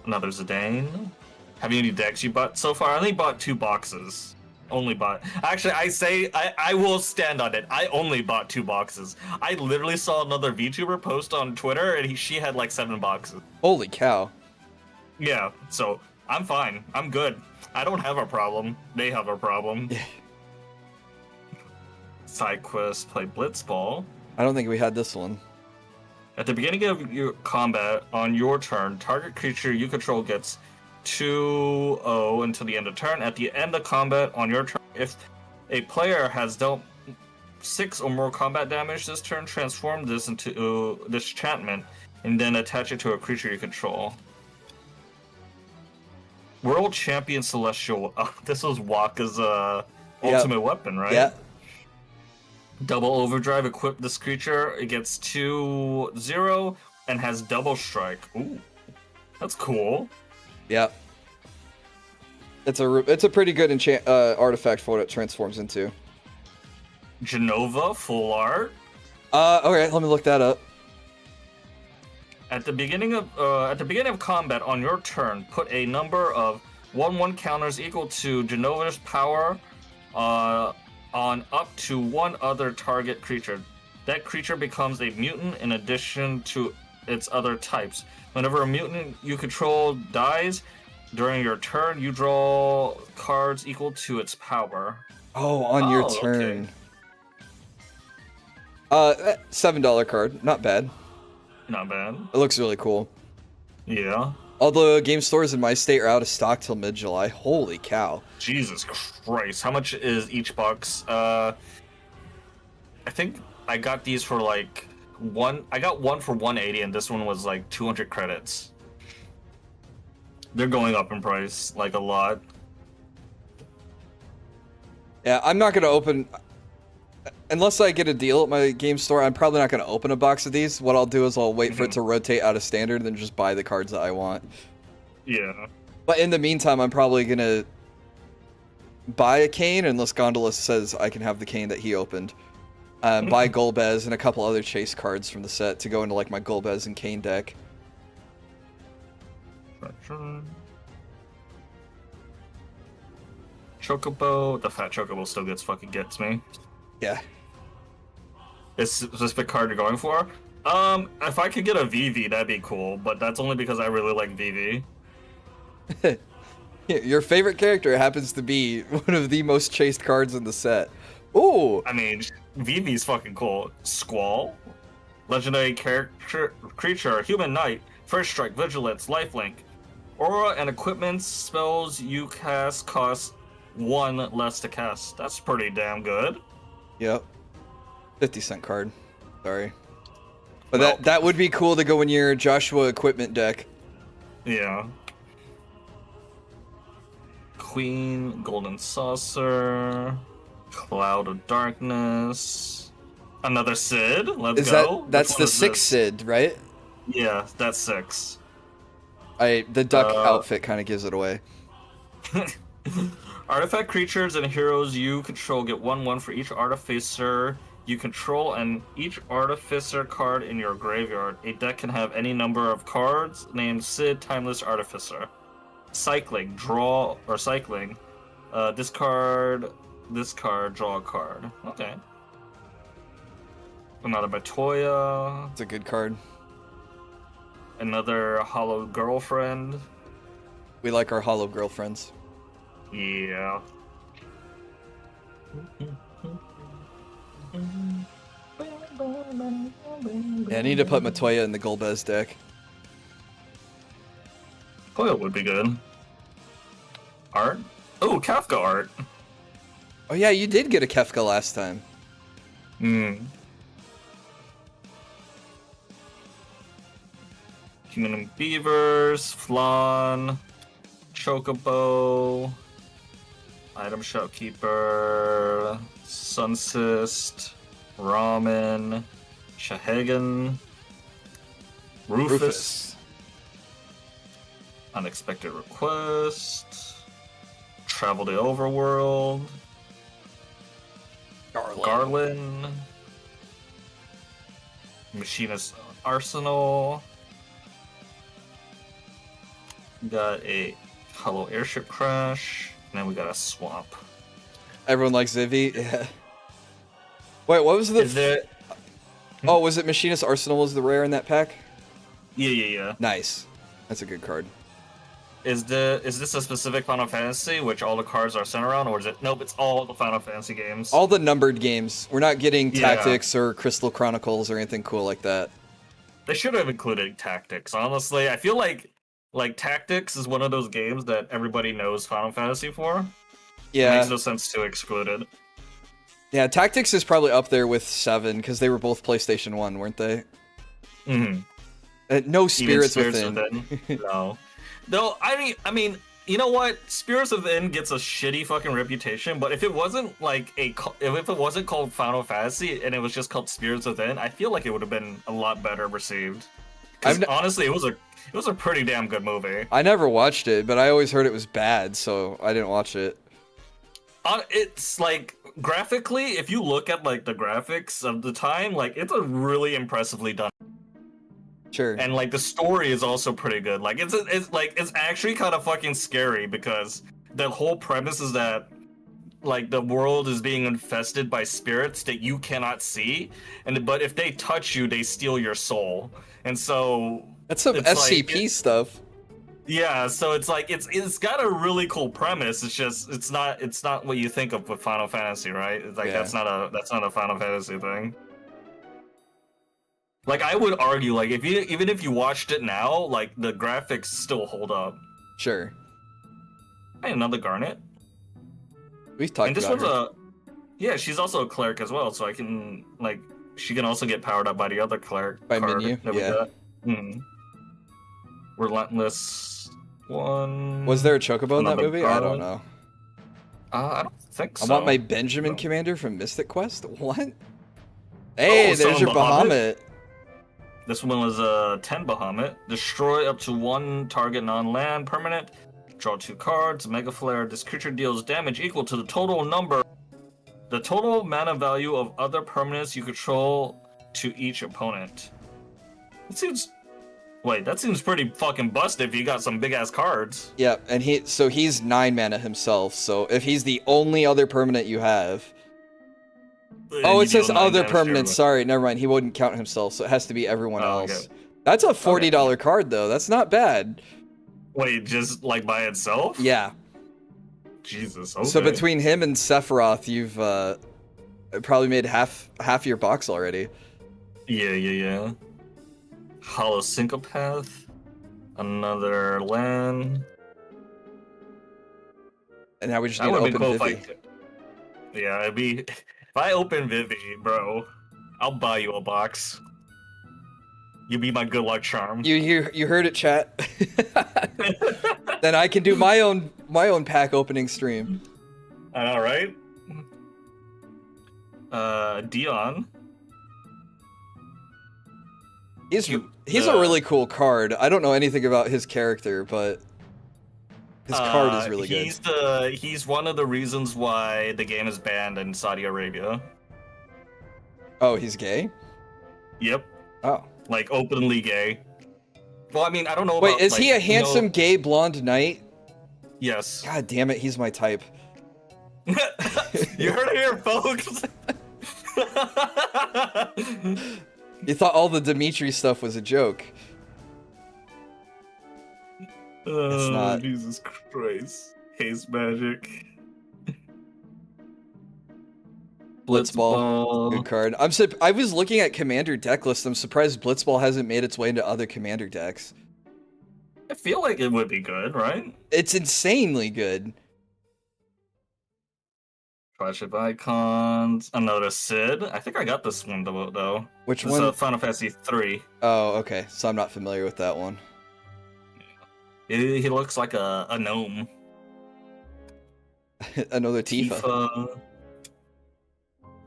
Another Zidane. Have you any decks you bought so far? I only bought 2 boxes. Only bought. Actually, I will stand on it. I only bought 2 boxes. I literally saw another VTuber post on Twitter, and she had like 7 boxes. Holy cow. Yeah, so I'm fine. I'm good. I don't have a problem. They have a problem. Side quest, play Blitzball. I don't think we had this one. At the beginning of your combat, on your turn, target creature you control gets 2-0 until the end of turn. At the end of combat on your turn, if a player has dealt 6 or more combat damage this turn, transform this into this enchantment and then attach it to a creature you control. World Champion Celestial. This was Waka's ultimate weapon, right? Yeah. Double Overdrive. Equip this creature. It gets 2/0 and has double strike. Ooh, that's cool. Yeah. It's a pretty good artifact for what it transforms into. Genova full art. Okay, let me look that up. At the beginning of combat on your turn, put a number of 1/1 counters equal to Genova's power on up to one other target creature. That creature becomes a mutant in addition to its other types. Whenever a mutant you control dies during your turn, you draw cards equal to its power. Oh, on your turn. Okay. $7 card, not bad. Not bad. It looks really cool. Yeah. All the game stores in my state are out of stock till mid-July. Holy cow. Jesus Christ. How much is each box? I think I got these for like I got one for 180 and this one was like 200 credits. They're going up in price like a lot. Yeah, I'm not going to open... Unless I get a deal at my game store, I'm probably not going to open a box of these. What I'll do is I'll wait for it to rotate out of standard and then just buy the cards that I want. Yeah. But in the meantime, I'm probably going to buy a Kane unless Gondola says I can have the Kane that he opened. Buy Golbez and a couple other chase cards from the set to go into like my Golbez and Kane deck. Chocobo. The fat Chocobo still gets me. Yeah. Is this the card you're going for? If I could get a VV, that'd be cool, but that's only because I really like VV. Your favorite character happens to be one of the most chased cards in the set. Ooh! I mean, VV's fucking cool. Squall? Legendary creature, human knight, first strike, vigilance, lifelink. Aura and equipment spells you cast cost 1 less to cast. That's pretty damn good. Yep. 50-cent card. Sorry. But that would be cool to go in your Joshua equipment deck. Yeah. Queen, Golden Saucer, Cloud of Darkness, another Sid. Let's go. That's the 6th Sid, right? Yeah, that's 6. The duck outfit kind of gives it away. Artifact creatures and heroes you control get 1/1 for each artificer you control and each artificer card in your graveyard. A deck can have any number of cards named Sid Timeless Artificer. Cycling, draw, or cycling. Discard this card, draw a card. Okay. Another Batoya. It's a good card. Another Hollow Girlfriend. We like our hollow girlfriends. Yeah. Yeah, I need to put Matoya in the Golbez deck. Oil would be good. Art? Oh, Kafka art. Oh yeah, you did get a Kefka last time. Human and Beavers, Flan, Chocobo, Item Shopkeeper, Sunsist, Ramen, Shahagan, Rufus. Unexpected Request, Travel the Overworld, Garland, Machinist Arsenal, got a Hollow Airship Crash, and then we got a Swamp. Everyone likes Vivi. Yeah. Wait, what was the? Oh, was it Machinist Arsenal was the rare in that pack? Yeah. Nice. That's a good card. Is this a specific Final Fantasy, which all the cards are centered around, or is it? Nope, it's all the Final Fantasy games. All the numbered games. We're not getting Tactics or Crystal Chronicles or anything cool like that. They should have included Tactics. Honestly, I feel like like Tactics is one of those games that everybody knows Final Fantasy for. It Yeah. makes no sense to exclude it. Yeah, Tactics is probably up there with 7 because they were both PlayStation 1, weren't they? Mm-hmm. No Even Spirits, Spirits Within. No. Though I mean, you know what? Spirits Within gets a shitty fucking reputation, but if it wasn't like if it wasn't called Final Fantasy and it was just called Spirits Within, I feel like it would have been a lot better received. Because honestly, it was a pretty damn good movie. I never watched it, but I always heard it was bad, so I didn't watch it. It's like graphically, if you look at like the graphics of the time, like it's a really impressively done. Sure. And like the story is also pretty good. Like it's actually kind of fucking scary because the whole premise is that like the world is being infested by spirits that you cannot see, but if they touch you, they steal your soul. And so that's some SCP stuff. Yeah, so it's like it's got a really cool premise. It's just it's not what you think of with Final Fantasy, right? It's like that's not a Final Fantasy thing. Like I would argue, like even if you watched it now, like the graphics still hold up. Sure. Hey, another Garnet. We've talked about her. Yeah, she's also a cleric as well, so I can like she can also get powered up by the other cleric by card Menu. that we Yeah. got. Relentless one. Was there a chocobo in that movie? I don't know. I don't think so. I want my Benjamin Commander from Mystic Quest. What? Hey, there's your Bahamut. This one was a 10 Bahamut. Destroy up to 1 target non-land permanent. Draw 2 cards. Mega Flare. This creature deals damage equal to the total mana value of other permanents you control to each opponent. That seems pretty fucking busted if you got some big ass cards. Yeah, and he's 9 mana himself. So if he's the only other permanent you have. Oh, it says other permanents. Sorry, never mind. He wouldn't count himself, so it has to be everyone else. Okay. That's a $40 card, though. That's not bad. Wait, just like by itself? Yeah. Jesus. Okay. So between him and Sephiroth, you've probably made half your box already. Yeah. Hollow Syncopath. Another land. And now we just need to open Vivi. Yeah, it'd be... If I open Vivi, bro, I'll buy you a box. You be my good luck charm. You heard it, chat. Then I can do my own pack opening stream. I know, right? Dion. He's a really cool card. I don't know anything about his character, but his card is really good. He's one of the reasons why the game is banned in Saudi Arabia. Oh, he's gay? Yep. Oh. Like openly gay. Well, I mean, I don't know. Wait, is he a handsome gay blonde knight? Yes. God damn it, he's my type. You heard it here, folks. You thought all the Dimitri stuff was a joke. It's not. Jesus Christ. Haze magic. Blitzball. Good card. I was looking at Commander deck list. I'm surprised Blitzball hasn't made its way into other Commander decks. I feel like it would be good, right? It's insanely good. Clash of Icons. Another Sid. I think I got this one though. Which one? It's Final Fantasy 3. Oh, okay. So I'm not familiar with that one. He looks like a gnome. Another Tifa.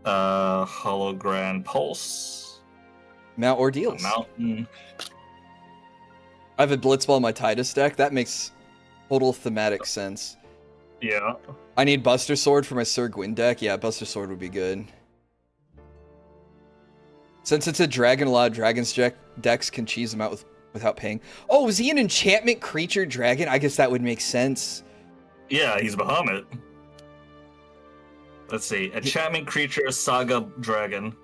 Hologram Pulse. Mount Ordeals. Mountain. I have a Blitzball in my Tidus deck. That makes total thematic sense. Yeah. I need Buster Sword for my Sir Gwyn deck. Yeah, Buster Sword would be good. Since it's a dragon, a lot of Dragon's decks can cheese them out without paying. Oh, is he an enchantment creature dragon? I guess that would make sense. Yeah, he's Bahamut. Let's see. Enchantment creature, saga dragon.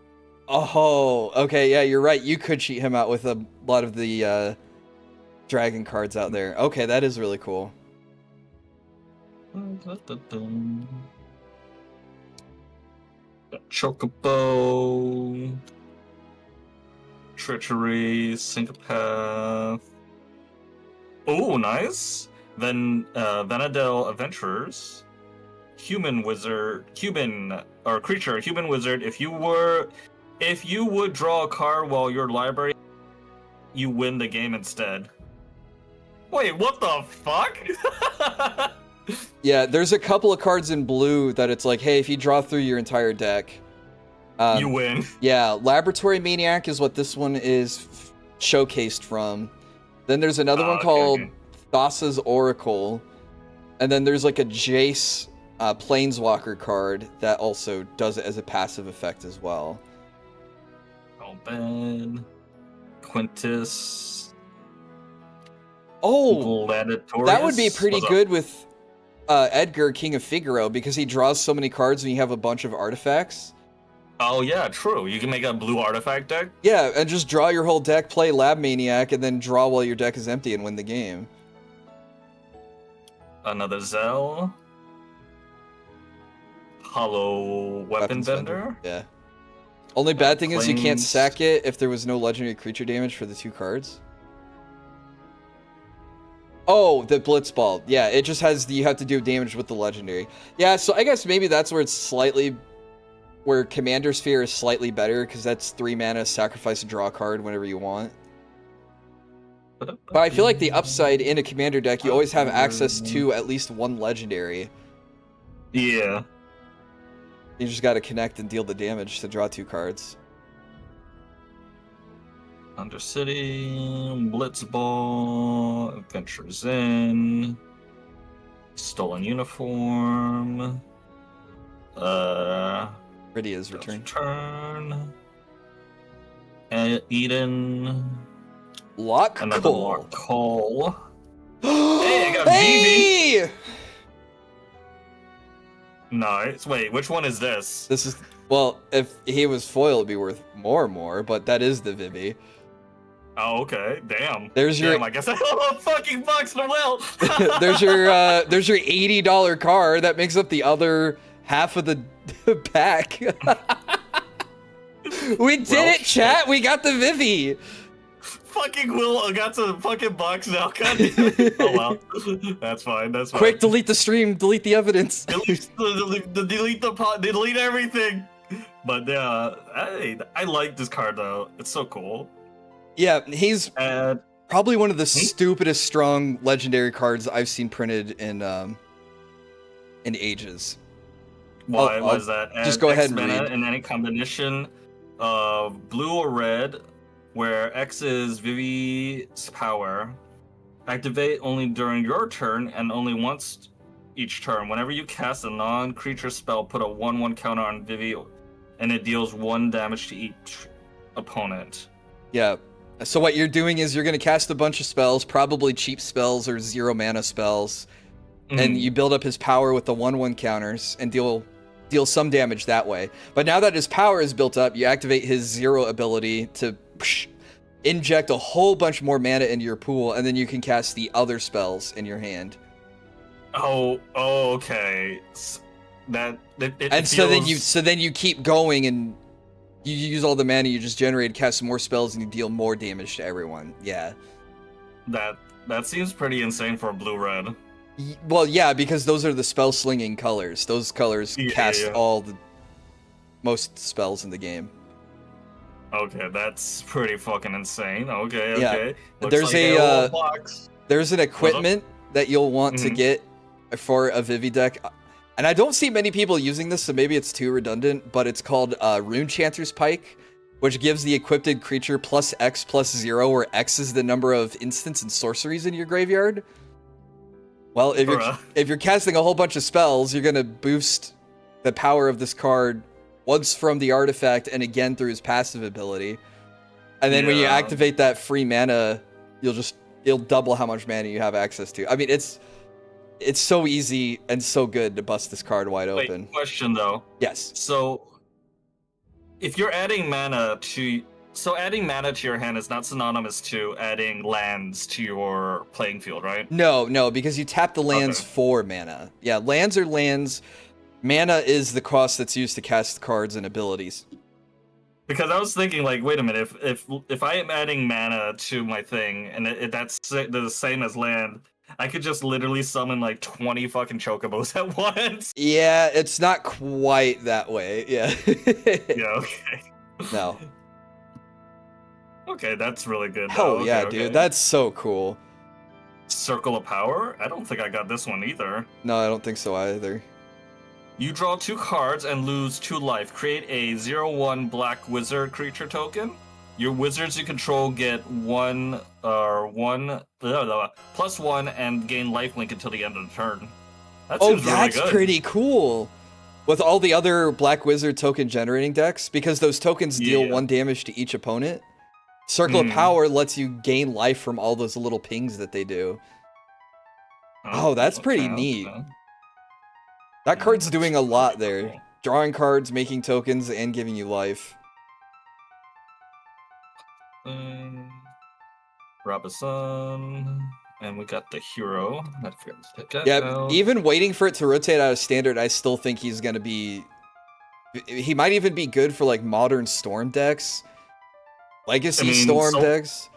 Oh, okay. Yeah, you're right. You could cheat him out with a lot of the dragon cards out there. Okay, that is really cool. Chocobo. Treachery, Syncopath. Oh, nice. Then Vanadel Adventurers, human wizard, human or creature, human wizard. If you would draw a card while your library, you win the game instead. Wait, what the fuck? Yeah, there's a couple of cards in blue that it's like, hey, if you draw through your entire deck, you win. Yeah, Laboratory Maniac is what this one is showcased from. Then there's another one called Thassa's Oracle, and then there's like a Jace Planeswalker card that also does it as a passive effect as well. Ben, Quintus. Oh, Gladiatorius? that would be pretty good with Edgar, King of Figaro, because he draws so many cards when you have a bunch of artifacts. Oh yeah, true. You can make a blue artifact deck? Yeah, and just draw your whole deck, play Lab Maniac, and then draw while your deck is empty and win the game. Another Zell. Hollow Weapon Bender? Yeah. Only bad thing is you can't sack it if there was no legendary creature damage for the 2 cards. Oh, the Blitzball. Yeah, it just has you have to do damage with the legendary. Yeah, so I guess maybe that's where it's slightly... where Commander Sphere is slightly better, because that's 3 mana, sacrifice and draw a card whenever you want. But I feel like the upside in a Commander deck, you always have access to at least 1 legendary. Yeah. You just gotta connect and deal the damage to draw 2 cards. Undercity, Blitzball, Adventures In, Stolen Uniform, Rydia's return. Eden. Lock Another Call. Lock Call. Hey, I got Vivi! Nice. Wait, which one is this? This is... Well, if he was foil, it'd be worth more, but that is the Vivi. Oh, okay. Damn. There's your... Damn, I guess I don't fucking bucks the well. there's your $80 card that makes up the other half of the pack. We did it, chat! We got the Vivi! Fucking Will got some fucking box now. God damn it. Oh well. That's fine. That's fine. Quick, delete the stream, delete the evidence. delete the pot, delete everything. But I like this card though. It's so cool. Yeah, he's probably one of the stupidest strong legendary cards I've seen printed in ages. Why was that? Just go ahead and mana read. In any combination of blue or red, where X is Vivi's power, activate only during your turn and only once each turn. Whenever you cast a non-creature spell, put a 1/1 counter on Vivi, and it deals 1 damage to each opponent. Yeah. So what you're doing is you're going to cast a bunch of spells, probably cheap spells or 0 mana spells, and you build up his power with the 1/1 counters and deal some damage that way. But now that his power is built up, you activate his 0 ability to inject a whole bunch more mana into your pool, and then you can cast the other spells in your hand. Oh, okay. So then you keep going, and you use all the mana you just generated, cast some more spells, and you deal more damage to everyone. Yeah. That seems pretty insane for a blue-red. Well, yeah, because those are the spell slinging colors. Those colors cast all the most spells in the game. Okay, that's pretty fucking insane. Okay. Yeah. Looks There's an equipment that you'll want to get for a Vivi deck. And I don't see many people using this, so maybe it's too redundant, but it's called Rune Chanter's Pike, which gives the equipped creature +X+0, where X is the number of instants and sorceries in your graveyard. Well, if you're casting a whole bunch of spells, you're gonna boost the power of this card once from the artifact and again through his passive ability. And then when you activate that free mana, it'll double how much mana you have access to. I mean, it's so easy and so good to bust this card wide open. Wait, question though. Yes. So if you're adding mana to your hand is not synonymous to adding lands to your playing field, right? No, because you tap the lands for mana. Yeah, lands are lands. Mana is the cost that's used to cast cards and abilities. Because I was thinking, like, wait a minute, if I am adding mana to my thing and that's the same as land, I could just literally summon like 20 fucking chocobos at once. Yeah, it's not quite that way. Yeah. Yeah, okay. No. Okay, that's really good. Hell though. yeah, Okay, dude. okay. That's so cool. Circle of Power? I don't think I got this one either. No, I don't think so either. You draw 2 cards and lose 2 life. Create a 0/1 black wizard creature token. Your wizards you control get +1 and gain lifelink until the end of the turn. That seems that's really good. pretty cool. With all the other Black Wizard token generating decks, because those tokens deal 1 damage to each opponent. Circle of Power lets you gain life from all those little pings that they do. Oh, that's pretty neat. Okay. That card's doing a lot there. Cool. Drawing cards, making tokens, and giving you life. Robinson. And we got the hero. I forgot to pick that Yeah, out. even waiting for it to rotate out of standard, I still think he's going to be... He might even be good for, like, modern Storm decks. Legacy Storm decks.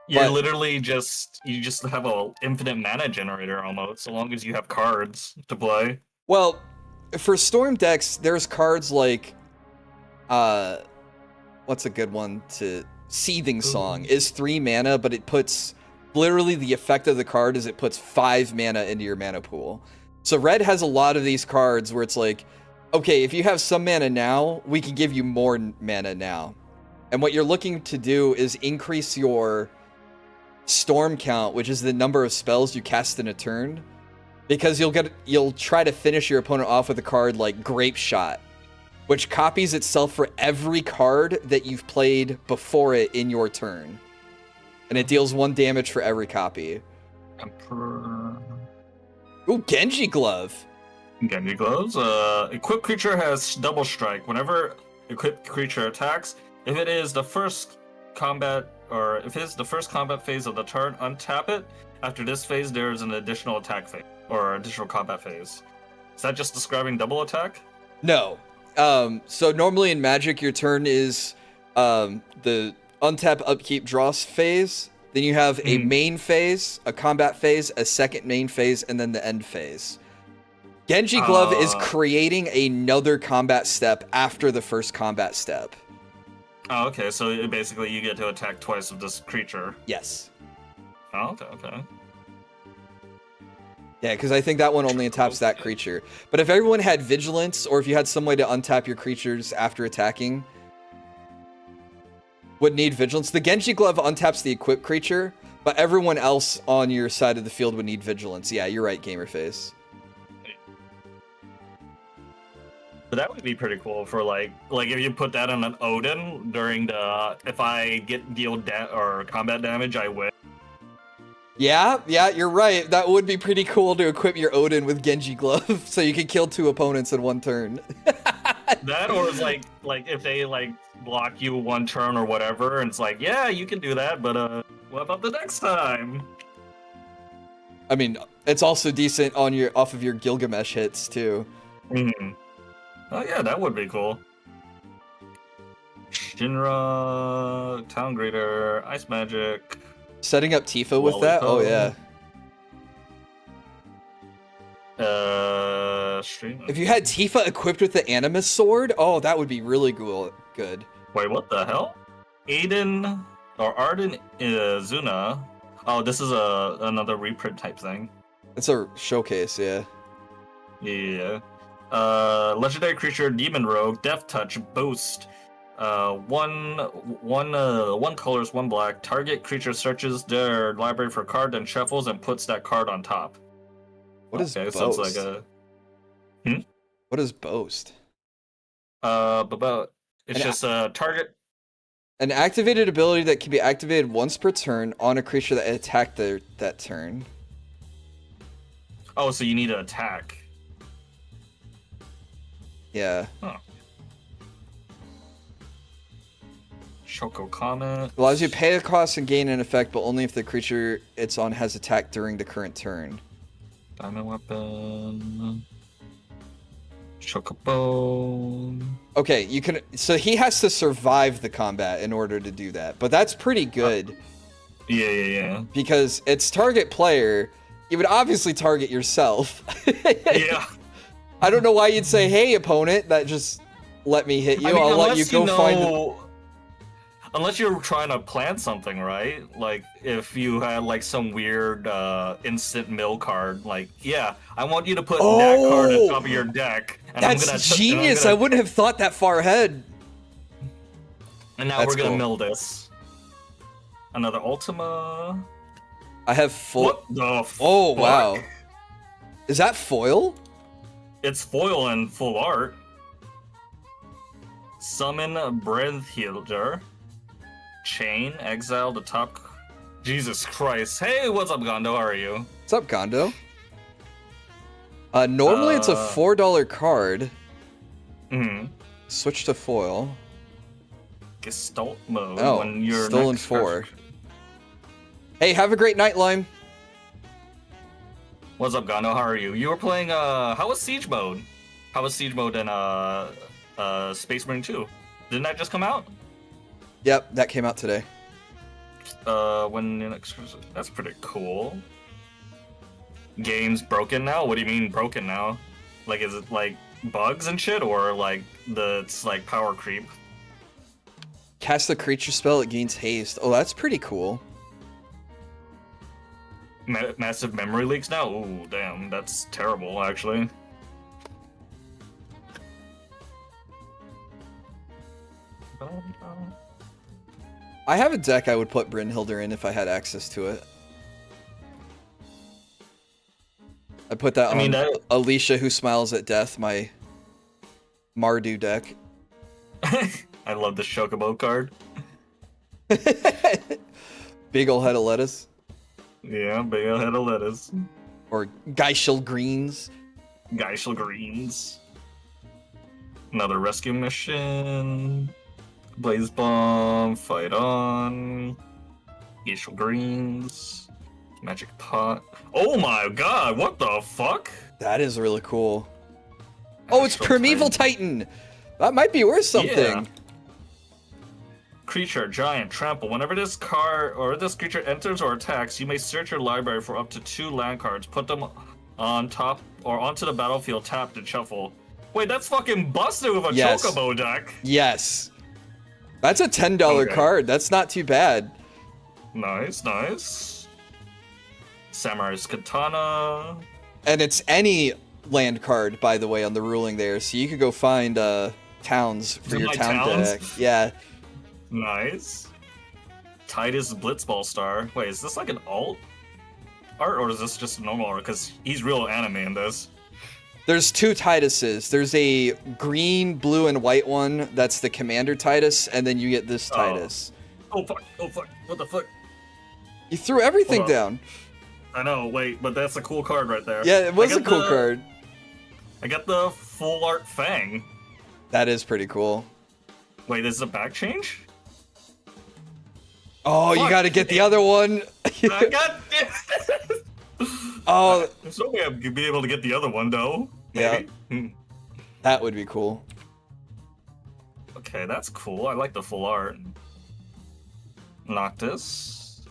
You're literally just... You just have a infinite mana generator, almost, so long as you have cards to play. Well, for Storm decks, there's cards like... what's a good one to... Seething Song is 3 mana, but it puts... Literally, the effect of the card is it puts 5 mana into your mana pool. So Red has a lot of these cards where it's like, okay, if you have some mana now, we can give you more mana now. And what you're looking to do is increase your storm count, which is the number of spells you cast in a turn. Because you'll try to finish your opponent off with a card like Grape Shot, which copies itself for every card that you've played before it in your turn. And it deals 1 damage for every copy. Emperor. Ooh, Genji Glove. Genji Gloves. Equipped creature has double strike. Whenever equipped creature attacks, if it is the first combat phase of the turn, untap it. After this phase, there is an additional attack phase or additional combat phase. Is that just describing double attack? No. So normally in Magic, your turn is the untap, upkeep, draw phase. Then you have a main phase, a combat phase, a second main phase, and then the end phase. Genji Glove is creating another combat step after the first combat step. Oh, okay. So basically, you get to attack twice with this creature. Yes. Oh, okay, okay. Yeah, because I think that one only untaps that creature. But if everyone had Vigilance, or if you had some way to untap your creatures after attacking, would need Vigilance. The Genji Glove untaps the equipped creature, but everyone else on your side of the field would need Vigilance. Yeah, you're right, Gamerface. But that would be pretty cool for like if you put that on an Odin during the if I deal combat damage, I win. Yeah, you're right. That would be pretty cool to equip your Odin with Genji Glove, so you can kill 2 opponents in 1 turn. That or it's like if they block you 1 turn or whatever, and it's like, yeah, you can do that, but what about the next time? I mean, it's also decent on off of your Gilgamesh hits too. Mm-hmm. Oh yeah, that would be cool. Shinra, Town Greeter, Ice Magic. Setting up Tifa with that? Oh yeah. Stream. If you had Tifa equipped with the Animus Sword, oh, that would be really cool. Good. Wait, what the hell? Aiden or Arden Zuna. Oh, this is another reprint type thing. It's a showcase, yeah. Yeah. Legendary creature, Demon Rogue, Death Touch, Boost. One colors, 1 black. Target creature searches their library for a card, then shuffles and puts that card on top. What is Boast? Sounds like a... What is Boast? It's just a target. An activated ability that can be activated once per turn on a creature that attacked that turn. Oh, so you need to attack. Yeah. Huh. Shoko Comet. Allows you to pay a cost and gain an effect, but only if the creature it's on has attacked during the current turn. Diamond Weapon. Chocobo. Okay, you can. So he has to survive the combat in order to do that, but that's pretty good Yeah. because it's target player. You would obviously target yourself. Yeah. I don't know why you'd say, "Hey, opponent," that just let me hit you. I mean, I'll let you unless go find. Unless you're trying to plant something, right? Like if you had like some weird instant mill card, like yeah, I want you to put that card on top of your deck, and That's genius. I wouldn't have thought that far ahead. And now That's we're gonna cool. mill this. Another Ultima. I have full. What the Oh fuck? wow. Is that foil? It's foil and full art. Summon Breath Healer. Chain, exile the top. Jesus Christ. Hey, what's up, Gondo? How are you? What's up, Gondo? Normally it's a $4 card. Switch to foil. Gestalt mode. Oh, when you're still in 4. Hey, have a great night, Lime. What's up, Gondo? How are you? You were playing, how was Siege mode? How was Siege mode in, Space Marine 2? Didn't that just come out? Yep, that came out today. When that's pretty cool. Game's broken now? What do you mean broken now? Like, is it like bugs and shit, or like it's like power creep? Cast a creature spell, it gains haste. Oh, that's pretty cool. Massive memory leaks now? Ooh, damn, that's terrible, actually. I have a deck I would put Brynhilder in if I had access to it. I put that on Alicia Who Smiles at Death, my Mardu deck. I love the Chocobo card. Big ol' head of lettuce. Yeah, big ol' head of lettuce. Or Geishel Greens. Geishel Greens. Another rescue mission. Blaze Bomb, Fight On. Geishel Greens. Magic Pot. Oh my god, what the fuck? That is really cool. Oh, it's Primeval Titan! That might be worth something. Yeah. Creature, giant, trample. Whenever this card or this creature enters or attacks, you may search your library for up to 2 land cards. Put them on top or onto the battlefield tapped and shuffle. Wait, that's fucking busted with a Chocobo deck. Yes. That's a $10 card. That's not too bad. Nice, nice. Samurai's Katana. And it's any land card, by the way, on the ruling there. So you could go find towns for your town deck. Yeah. Nice. Titus Blitzball Star. Wait, is this like an alt art or is this just normal art? Because he's real anime in this. There's 2 Tituses. There's a green, blue, and white one. That's the Commander Titus, and then you get this Titus. Oh fuck! Oh fuck! What the fuck? You threw everything down. I know. Wait, but that's a cool card right there. Yeah, it was a cool card. I got the full art Fang. That is pretty cool. Wait, this is a back change? Oh, fuck. You gotta get the other one. I got it. Oh, there's no way I'd be able to get the other one though. Maybe. Yeah, that would be cool. Okay, that's cool. I like the full art. Noctis.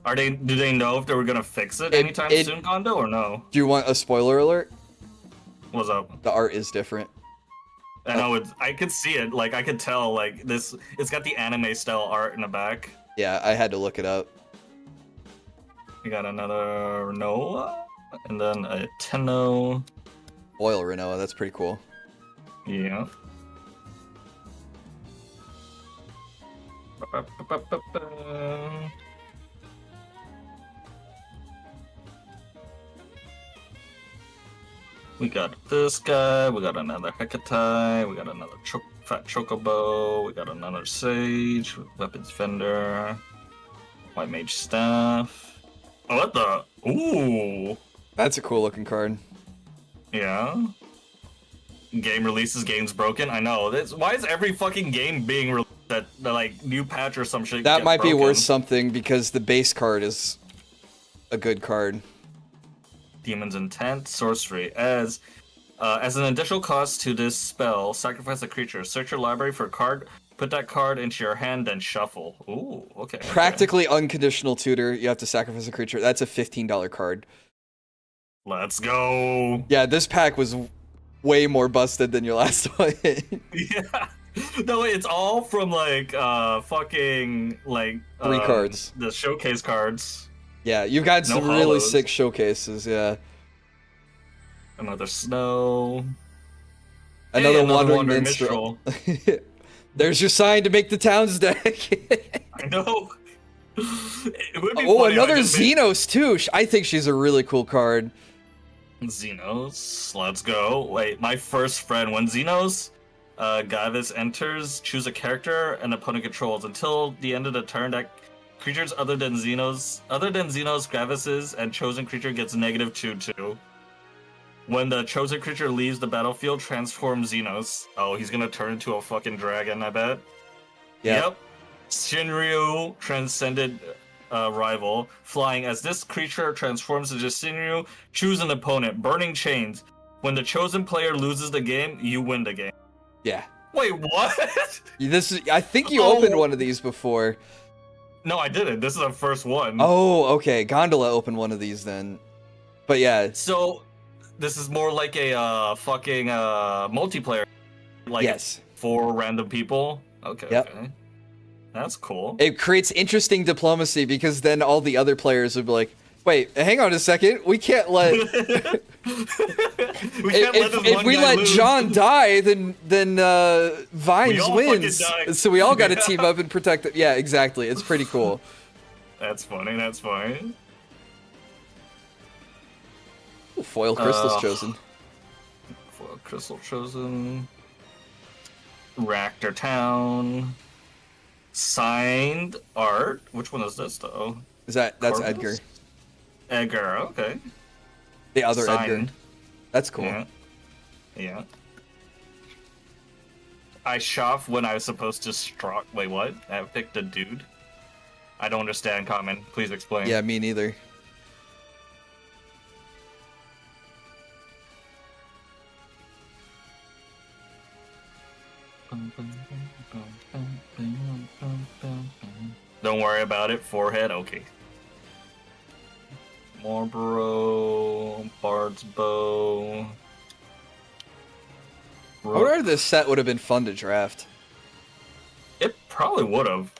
Do they know if they were gonna fix it anytime soon, Gondo, or no? Do you want a spoiler alert? What's up? The art is different. I know I could see it. Like I could tell. Like this, it's got the anime style art in the back. Yeah, I had to look it up. We got another Renoa, and then a Tenno. Oil Renoa, that's pretty cool. Yeah. We got this guy, we got another Hecatai, we got another Fat Chocobo, we got another Sage, Weapons Vendor, White Mage Staff. Oh, what the? Ooh! That's a cool looking card. Yeah. Game releases, game's broken. I know. Why is every fucking game being released that like new patch or some shit? That might be worth something because the base card is a good card. Demon's Intent, Sorcery, as As an additional cost to this spell, sacrifice a creature. Search your library for a card. Put that card into your hand, then shuffle. Ooh, okay. Practically unconditional tutor. You have to sacrifice a creature. That's a $15 card. Let's go. Yeah, this pack was way more busted than your last one. Yeah. No, it's all from like fucking like 3 cards. the showcase cards. Yeah, you've got No some really hollows. sick showcases. Yeah. Another snow. Another, Hey, another wandering minstrel. There's your sign to make the towns deck. I know. It would be Oh, funny, another I just made- Xenos too. I think she's a really cool card. Xenos. Let's go. Wait, my first friend. When Xenos Gavis enters, choose a character an opponent controls. Until the end of the turn, that creatures other than Xenos, Gavis's, and chosen creature gets -2/2. When the chosen creature leaves the battlefield, transform Xenos. Oh, he's gonna turn into a fucking dragon, I bet. Yeah. Yep. Shinryu Transcended Rival. Flying. As this creature transforms into Shinryu, choose an opponent. Burning Chains. When the chosen player loses the game, you win the game. Yeah. Wait, what? This is. I think you Oh. opened one of these before. No, I didn't. This is the first one. Oh, okay. Gondola opened one of these then. But yeah. So, this is more like a fucking multiplayer. Like Yes. 4 random people. Okay. Yep. Okay. That's cool. It creates interesting diplomacy because then all the other players would be like, "Wait, hang on a second. We can't let We can't let this if one we guy let lose. John die, then Vimes all fucking wins. die. So we all got to Yeah. team up and protect it. Yeah, exactly. It's pretty cool. That's funny. That's funny. Ooh, foil crystals chosen. Foil Crystal chosen. Ractor Town. Signed art. Which one is this though? That's Corvus? Edgar, Edgar. Okay. the other Edgar. Signed. That's cool. Yeah. Yeah. I shop when I was supposed to struck. Wait, what? I picked a dude. I don't understand. Common. Please explain. Yeah, me neither. Don't worry about it. Forehead. Okay. Marlboro, Bard's Bow. I wonder if this set would have been fun to draft. It probably would have.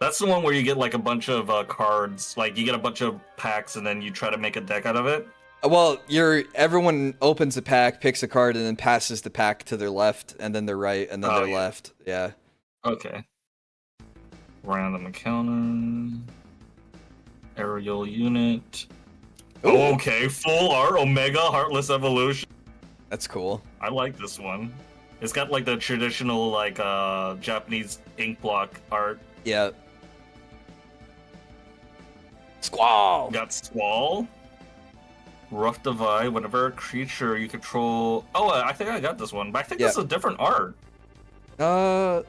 That's the one where you get like a bunch of cards. Like you get a bunch of packs and then you try to make a deck out of it. Well, everyone opens a pack, picks a card, and then passes the pack to their left, and then their right, and then Oh, their yeah. left. Yeah. Okay. Random encounter. Aerial unit. Ooh. Oh, okay. Full art. Omega Heartless Evolution. That's cool. I like this one. It's got like the traditional like Japanese ink block art. Yeah. Squall! Got Squall. Rough Divide. Whenever a creature you control. Oh, I think I got this one, but I think Yeah. this is a different art. No.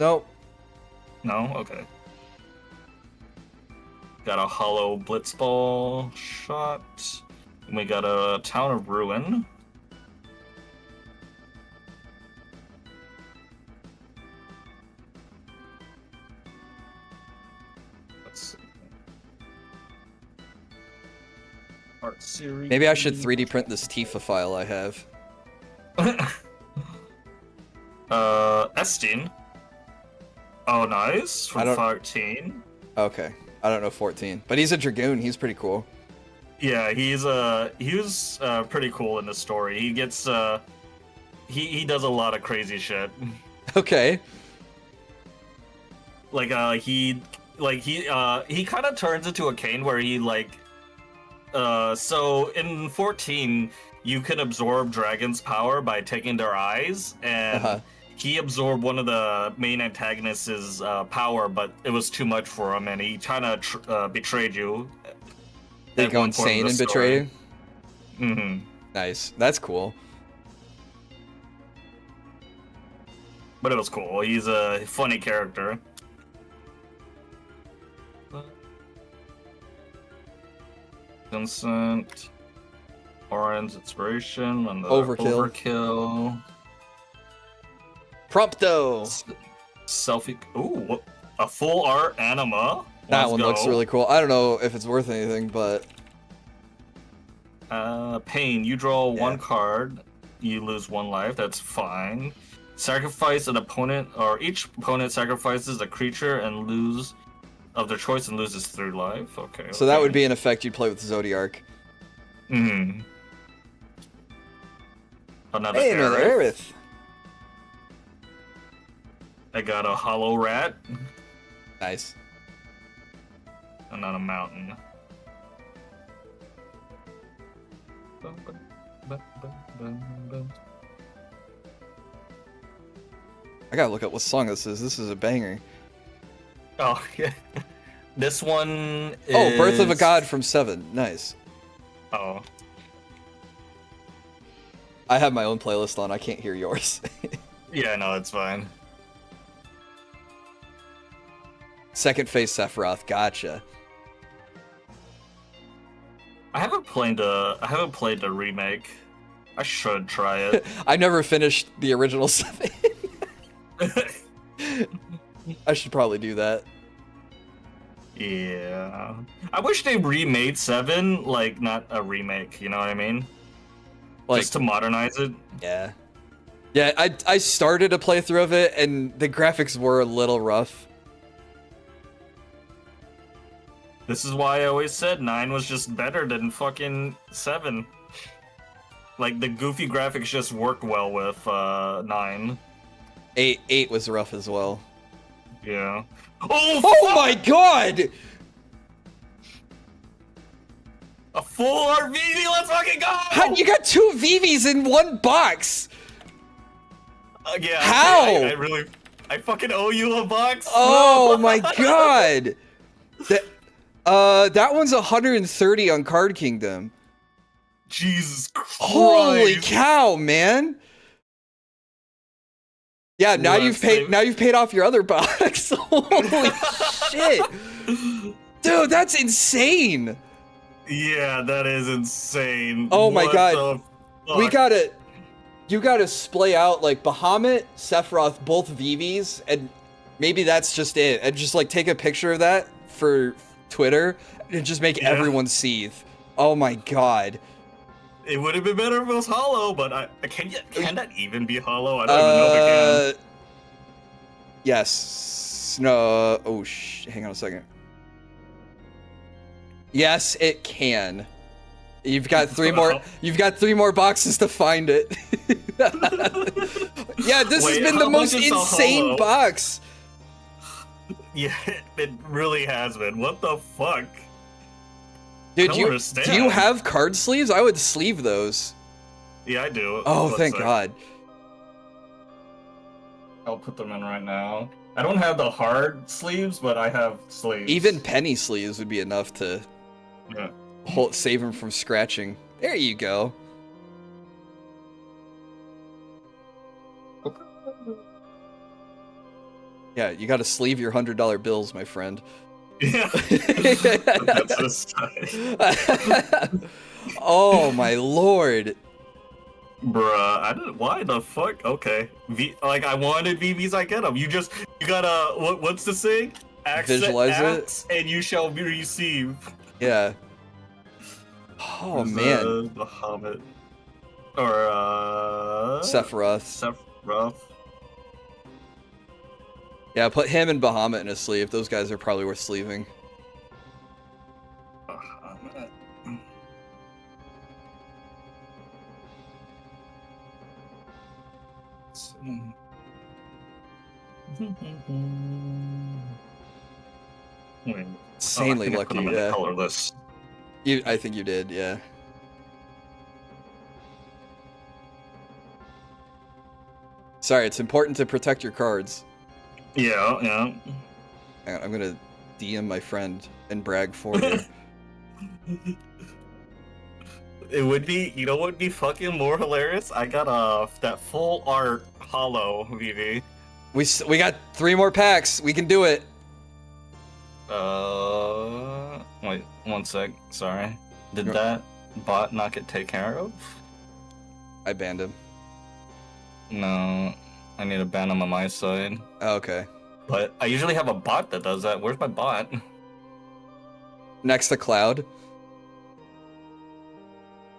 No? Okay. Got a Hollow Blitzball shot. And we got a Town of Ruin. Let's see. Art series. Maybe I should 3D print this Tifa file I have. Estin. Oh, nice. I From don't- 13. Okay. I don't know 14. But he's a Dragoon. He's pretty cool. Yeah, he was pretty cool in the story. He gets he does a lot of crazy shit. Okay. He kind of turns into a Kane where he so in 14 you can absorb dragons' power by taking their eyes, and Uh-huh. he absorbed one of the main antagonists' power, but it was too much for him, and he kind of betrayed you. They at go one point in insane the and betray you? story. Mm-hmm. Nice. That's cool. But it was cool. He's a funny character. Vincent. Orange Inspiration on the Overkill. Overkill. Prompto. Selfie. Ooh, a full art anima. That Let's one go. looks really cool. I don't know if it's worth anything, but Pain. You draw one card. You lose 1 life. That's fine. Sacrifice an opponent, or each opponent sacrifices a creature and lose of their choice and loses 3 life. Okay. So that would be an effect you'd play with Zodiark. Hmm. Another Aerith. I got a hollow rat. Nice. And not a mountain. I gotta look up what song this is. This is a banger. Oh, yeah. This one is... Oh, Birth of a God from 7. Nice. Oh. I have my own playlist on. I can't hear yours. Yeah, no, it's fine. Second phase Sephiroth. Gotcha. I haven't played the remake. I should try it. I never finished the original 7. I should probably do that. Yeah. I wish they remade 7, like, not a remake, you know what I mean? Like, just to modernize it. Yeah. Yeah, I started a playthrough of it, and the graphics were a little rough. This is why I always said 9 was just better than fucking 7. Like, the goofy graphics just work well with 9. 8 was rough as well. Yeah. Oh my god! A full art VV, let's fucking go! How, you got 2 VVs in one box! Yeah. How? I fucking owe you a box. Oh my god! That one's 130 on Card Kingdom. Jesus Christ. Holy cow, man! Yeah, now you've paid off your other box. Holy shit. Dude, that's insane. Yeah, that is insane. Oh my god. The You gotta splay out like Bahamut, Sephiroth, both VVs, and maybe that's just it. And just like take a picture of that for Twitter and just make everyone seethe. Oh my god. It would have been better if it was hollow, but can that even be hollow? I don't even know if it can. Yes. No. Oh, hang on a second. Yes, it can. You've got 3 more. You've got 3 more boxes to find it. Yeah, this has been the most insane box. Yeah, it really has been. What the fuck? Dude, do you have card sleeves? I would sleeve those. Yeah, I do. Oh, thank God. I'll put them in right now. I don't have the hard sleeves, but I have sleeves. Even penny sleeves would be enough to save them from scratching. There you go. Yeah, you gotta sleeve your $100 bills, my friend. Yeah. That's just oh my lord. Bruh, I didn't. Why the fuck? Okay, I wanted VVs, I get them. You gotta. What's the saying? Visualize it, and you shall receive. Yeah. Oh man. The Hobbit. Or Sephiroth. Sephiroth. Yeah, put him and Bahamut in a sleeve. Those guys are probably worth sleeving. Insanely lucky, yeah. Colorless. I think you did, yeah. Sorry, it's important to protect your cards. Yeah. Hang on, I'm gonna DM my friend and brag for you. It would be, you know what would be fucking more hilarious? I got that full art hollow VV. We got 3 more packs. We can do it. Wait, 1 sec. Sorry. Did bot not get taken care of? I banned him. No, I need to ban him on my side. Oh, okay. But I usually have a bot that does that. Where's my bot? Next to Cloud.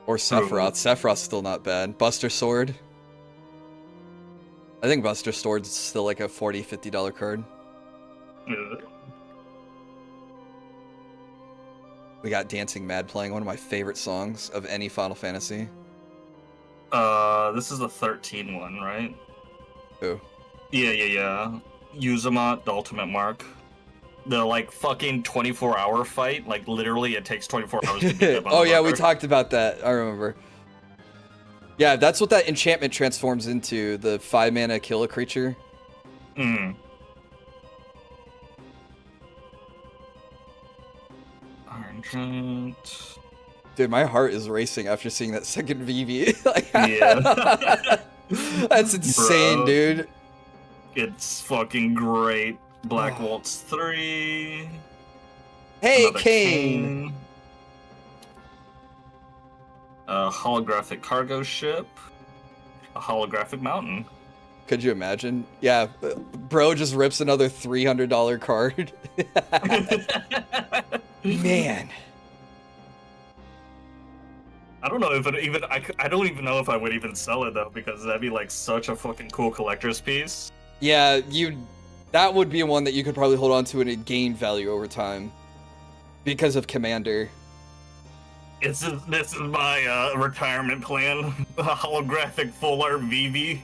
Or Sephiroth. Ooh. Sephiroth's still not bad. Buster Sword. I think Buster Sword's still like a $40, $50 card. We got Dancing Mad playing, one of my favorite songs of any Final Fantasy. This is the 13 one, right? Who? Yeah. Uzuma, the ultimate mark. The like fucking 24-hour fight, like literally it takes 24 hours to beat that. Oh yeah, we talked about that. I remember. Yeah, that's what that enchantment transforms into, the 5 mana kill a creature. Mm. Iron Giant. Dude, my heart is racing after seeing that second VV. Like, Yeah. that's insane, Bro. dude. It's fucking great. Black Oh. Waltz 3. Hey, Another Kane. A holographic cargo ship. A holographic mountain. Could you imagine? Yeah, bro just rips another $300 card. Man. I don't know if it even I don't even know if I would even sell it though, because that'd be like such a fucking cool collector's piece. Yeah, that would be one that you could probably hold on to and it gain value over time because of Commander. This is my retirement plan. A holographic full art VV.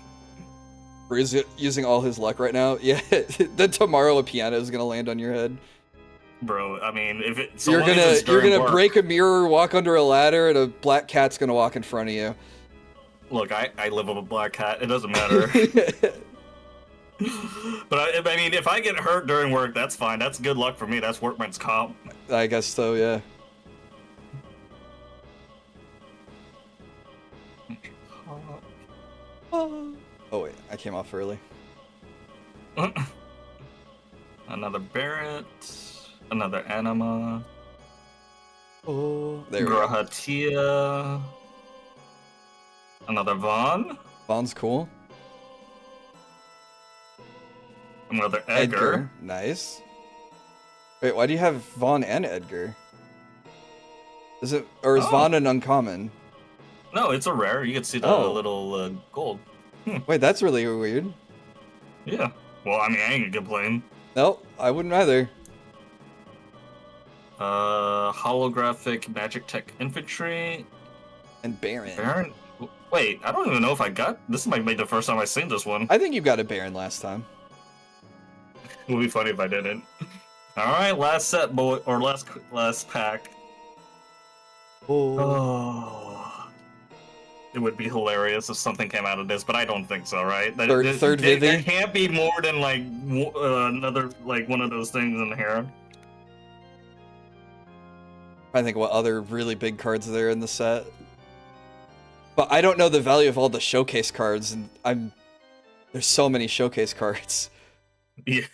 Or is it using all his luck right now? Yeah, then tomorrow a piano is gonna land on your head. Bro, I mean, if it You're gonna break a mirror, walk under a ladder, and a black cat's gonna walk in front of you. Look, I live with a black cat. It doesn't matter. But I mean, if I get hurt during work, that's fine. That's good luck for me. That's workman's comp. I guess so, yeah. Oh wait, I came off early. Another Barrett. Another Anima. Oh, there we go. Grahatia. Another Vaughn. Vaughn's cool. Another Edgar. Nice. Wait, why do you have Vaughn and Edgar? Is Vaughn an uncommon? No, it's a rare. You can see the little gold. Wait, that's really weird. Yeah. Well, I mean, I ain't gonna complain. Nope, I wouldn't either. Holographic Magic Tech Infantry. And Baron. Baron? Wait, I don't even know if I got... This might be the first time I've seen this one. I think you got a Baron last time. It would be funny if I didn't. Alright, last set, boy. Or last pack. Oh. It would be hilarious if something came out of this, but I don't think so, right? Third Vivi? There can't be more than, like, another, like, one of those things in here. I think what other really big cards are there in the set. But I don't know the value of all the showcase cards, and there's so many showcase cards. Yeah.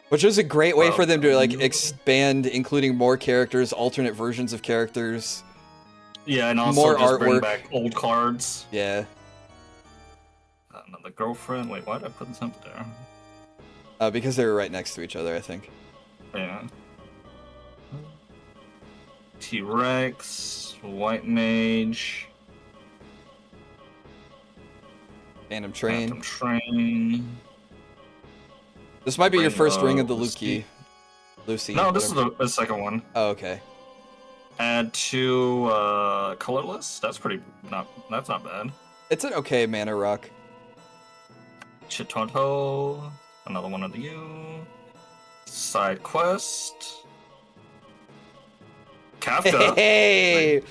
Which is a great way for them to like expand, including more characters, alternate versions of characters. Yeah, and also more just artwork. bring back old cards. Yeah. Another girlfriend. Wait, why did I put this up there? Because they were right next to each other, I think. Yeah. T-Rex, White Mage, Phantom Train. Phantom Train. This might be your first ring of the Lucy. Lucy. No, this is the second one. Oh, okay. Add 2 colorless. That's that's not bad. It's an okay mana rock. Chitoto. Another one of you. Side quest. Kafka. Hey!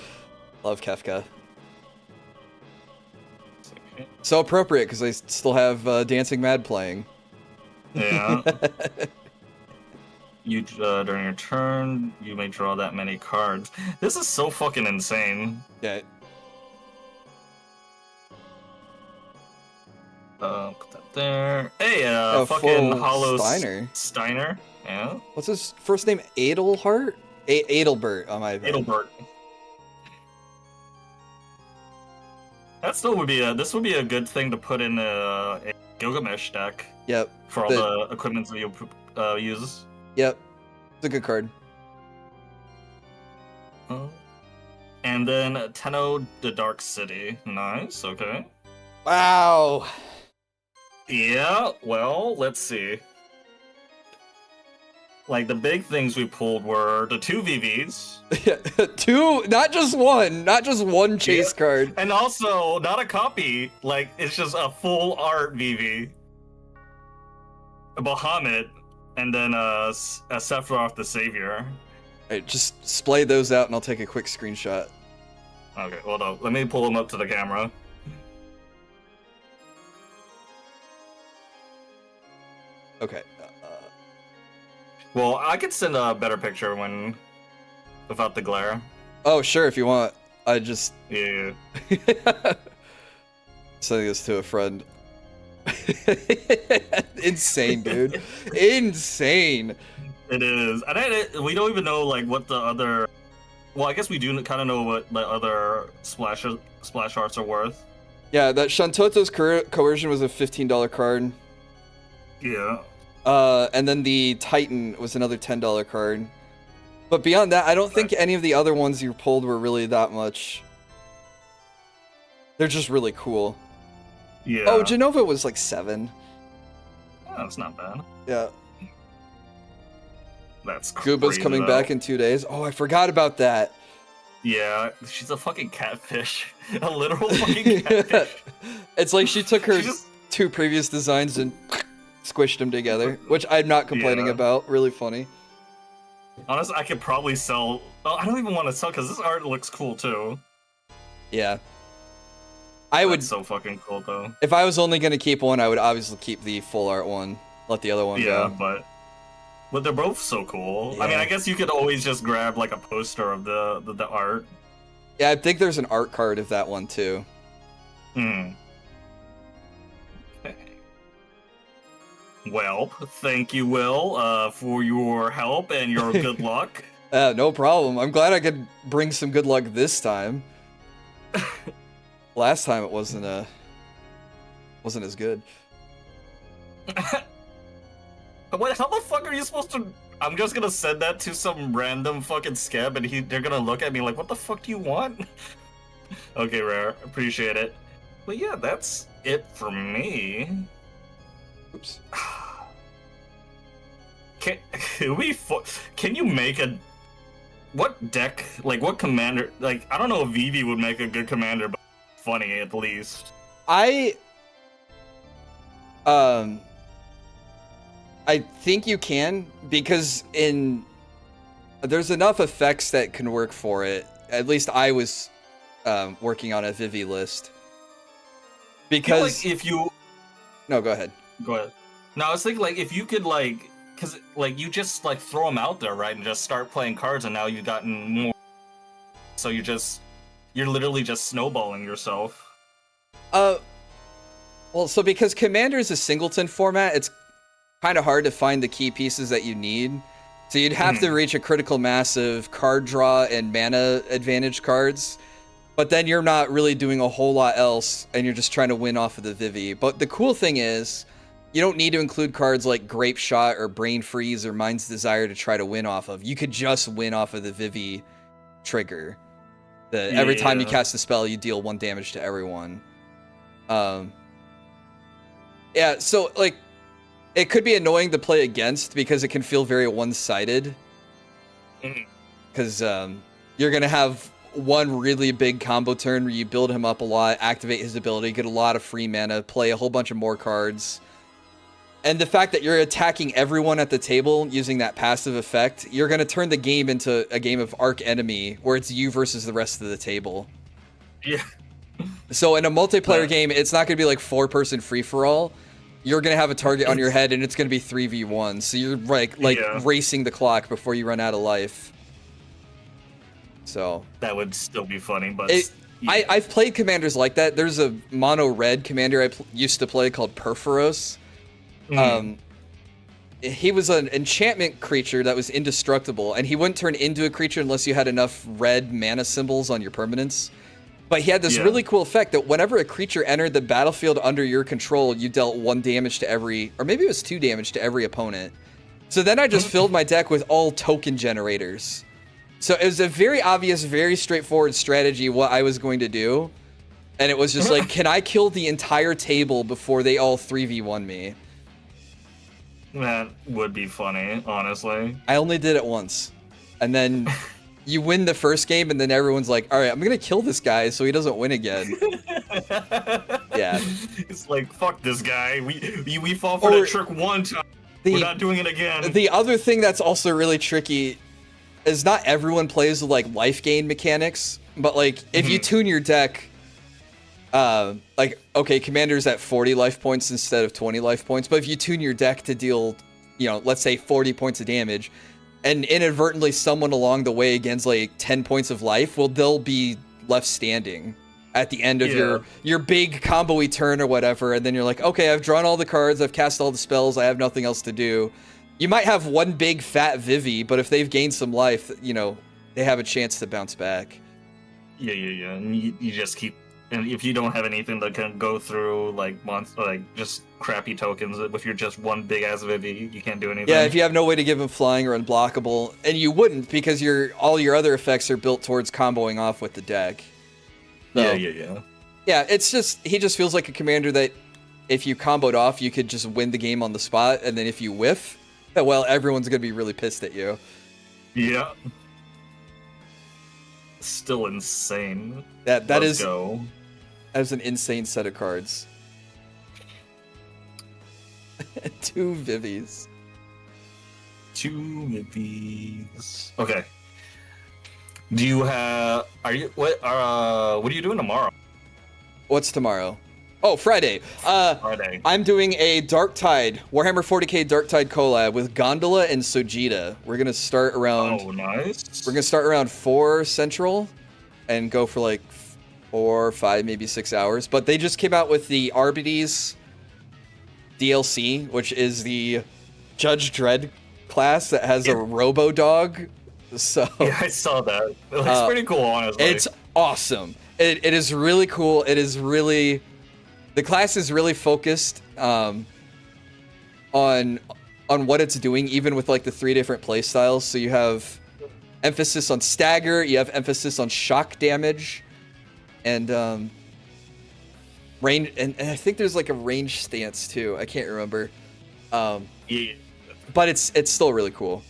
Love Kafka. So appropriate because I still have Dancing Mad playing. Yeah. You during your turn, you may draw that many cards. This is so fucking insane. Yeah. Put that there. Hey, fucking Hollow Steiner. Steiner. Yeah. What's his first name? Adelhart? Adelbert on my bad. Adelbert. That still would be this would be a good thing to put in a Gilgamesh deck Yep. for all the equipment that you use. Yep. It's a good card. And then Tenno the Dark City. Nice, okay. Wow. Yeah, well, let's see. Like, the big things we pulled were the 2 VVs. Two, not just one chase card. And also, not a copy. Like, it's just a full art VV. A Bahamut, and then a Sephiroth the Savior. Alright, just splay those out and I'll take a quick screenshot. Okay, hold on. Let me pull them up to the camera. Okay. Well, I could send a better picture without the glare. Oh, sure, if you want. I just... Yeah. Sending this to a friend. Insane, dude. Insane. It is. And we don't even know, like, what the other... Well, I guess we do kind of know what the other splash arts are worth. Yeah, that Shantoto's Coercion was a $15 card. Yeah. And then the Titan was another $10 card. But beyond that, I don't think any of the other ones you pulled were really that much. They're just really cool. Yeah. Oh, Genova was like 7. Oh, that's not bad. Yeah. That's crazy. Gooba's coming back in 2 days. Oh, I forgot about that. Yeah, she's a fucking catfish. A literal fucking catfish. It's like she took her 2 previous designs and squished them together, which I'm not complaining about. Really funny. Honestly, I could probably sell... Oh, I don't even want to sell, because this art looks cool, too. Yeah. That's so fucking cool, though. If I was only going to keep one, I would obviously keep the full art one. Let the other one go. Yeah, but they're both so cool. Yeah. I mean, I guess you could always just grab, like, a poster of the art. Yeah, I think there's an art card of that one, too. Okay. Well, thank you, Will, for your help and your good luck. No problem. I'm glad I could bring some good luck this time. Last time it wasn't as good. What? How the fuck are you supposed to? I'm just gonna send that to some random fucking scab, and they're gonna look at me like, "What the fuck do you want?" Okay, Rare, appreciate it. But yeah, that's it for me. Oops. Can you make what deck, like what commander, like I don't know if Vivi would make a good commander, but funny at least. I think you can, because there's enough effects that can work for it. At least I was working on a Vivi list. Because if you... No, go ahead. Go ahead. No, I was thinking, like, if you could, like... Because, like, you just, like, throw them out there, right? And just start playing cards, and now you've gotten more... So you're literally just snowballing yourself. Well, so because Commander is a singleton format, it's kind of hard to find the key pieces that you need. So you'd have to reach a critical mass of card draw and mana advantage cards. But then you're not really doing a whole lot else, and you're just trying to win off of the Vivi. But the cool thing is, you don't need to include cards like Grape Shot or Brain Freeze or Mind's Desire to try to win off of. You could just win off of the Vivi trigger. Every time you cast a spell, you deal 1 damage to everyone. Yeah, so, like, it could be annoying to play against because it can feel very one-sided. Because you're going to have one really big combo turn where you build him up a lot, activate his ability, get a lot of free mana, play a whole bunch of more cards. And the fact that you're attacking everyone at the table using that passive effect, you're going to turn the game into a game of Arch Enemy, where it's you versus the rest of the table. Yeah. So in a multiplayer game, it's not going to be like 4-person free-for-all. You're going to have a target on your head, and it's going to be 3v1. So you're like racing the clock before you run out of life. So that would still be funny, but I've played commanders like that. There's a mono red commander I used to play called Perforos. He was an enchantment creature that was indestructible, and he wouldn't turn into a creature unless you had enough red mana symbols on your permanents. But he had this Yeah. really cool effect that whenever a creature entered the battlefield under your control, you dealt 1 damage to every, or maybe it was 2 damage to every opponent. So then I just filled my deck with all token generators. So it was a very obvious, very straightforward strategy what I was going to do. And it was just like, can I kill the entire table before they all 3v1 me? That would be funny, honestly. I only did it once. And then you win the first game, and then everyone's like, all right, I'm going to kill this guy so he doesn't win again. Yeah. It's like, fuck this guy. We fall for the trick one time. We're not doing it again. The other thing that's also really tricky is not everyone plays with like life gain mechanics, but like if you tune your deck, like, okay, commander's at 40 life points instead of 20 life points, but if you tune your deck to deal, you know, let's say 40 points of damage, and inadvertently someone along the way gains like 10 points of life, well, they'll be left standing at the end of your big combo-y turn or whatever, and then you're like, okay, I've drawn all the cards, I've cast all the spells, I have nothing else to do. You might have one big fat Vivi, but if they've gained some life, you know, they have a chance to bounce back. Yeah. And you just keep, and if you don't have anything that can go through like just crappy tokens, if you're just one big ass Vivi, you can't do anything. Yeah, if you have no way to give them flying or unblockable, and you wouldn't because all your other effects are built towards comboing off with the deck. So, yeah. Yeah, it's just, he just feels like a commander that if you comboed off, you could just win the game on the spot, and then if you whiff, well, everyone's gonna be really pissed at you. Yeah. Still insane. Let's is go. That is an insane set of cards. 2 Vivis. 2 Vivis. Okay. Do you have? What are you doing tomorrow? What's tomorrow? Oh, Friday. Friday. I'm doing a Darktide, Warhammer 40k Darktide collab with Gondola and Sojita. We're gonna start around. Oh, nice. We're gonna start around 4 Central, and go for like 4, 5, maybe 6 hours. But they just came out with the Arbites DLC, which is the Judge Dredd class that has a Robo Dog. So yeah, I saw that. It looks pretty cool, honestly. It's awesome. It is really cool. It is really, the class is really focused on what it's doing, even with like the 3 different play styles. So you have emphasis on stagger, you have emphasis on shock damage, and range, and I think there's like a range stance too. I can't remember. Yeah. But it's still really cool.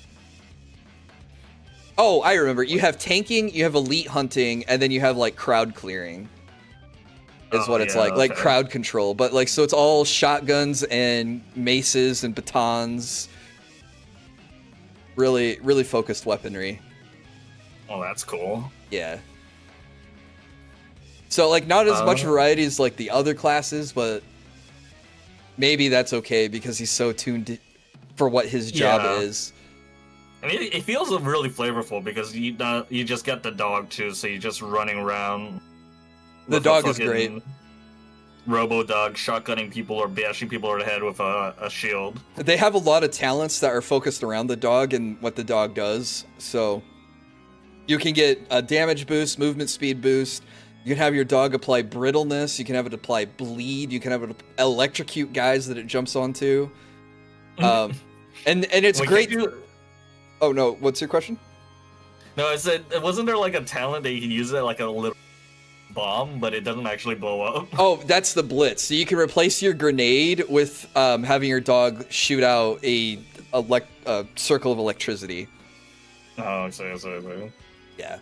Oh, I remember. You have tanking, you have elite hunting, and then you have like crowd clearing. Is what it's like crowd control. But like, so it's all shotguns and maces and batons. Really, really focused weaponry. Oh, that's cool. Yeah. So like, not as much variety as like the other classes, but maybe that's okay because he's so tuned for what his job is. I mean, it feels really flavorful because you just get the dog too, so you're just running around. The dog is great. Robo dog shotgunning people or bashing people over the head with a shield. They have a lot of talents that are focused around the dog and what the dog does. So you can get a damage boost, movement speed boost. You can have your dog apply brittleness. You can have it apply bleed. You can have it electrocute guys that it jumps onto. And it's great. Oh no, what's your question? No, I said, wasn't there like a talent that you can use it like a little bomb, but it doesn't actually blow up? Oh, that's the blitz. So you can replace your grenade with having your dog shoot out a circle of electricity. Oh, so. Yeah.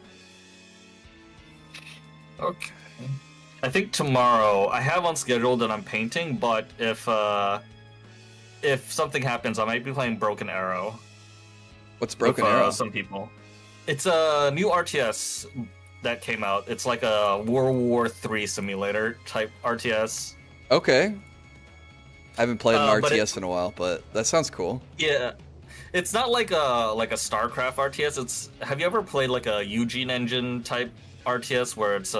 Okay. I think tomorrow I have on schedule that I'm painting, but if something happens, I might be playing Broken Arrow. What's Broken Arrow? Some people. It's a new RTS that came out. It's like a World War III simulator type RTS. Okay. I haven't played an RTS in a while, but that sounds cool. Yeah. It's not like a StarCraft RTS. Have you ever played like a Eugene Engine type RTS where it's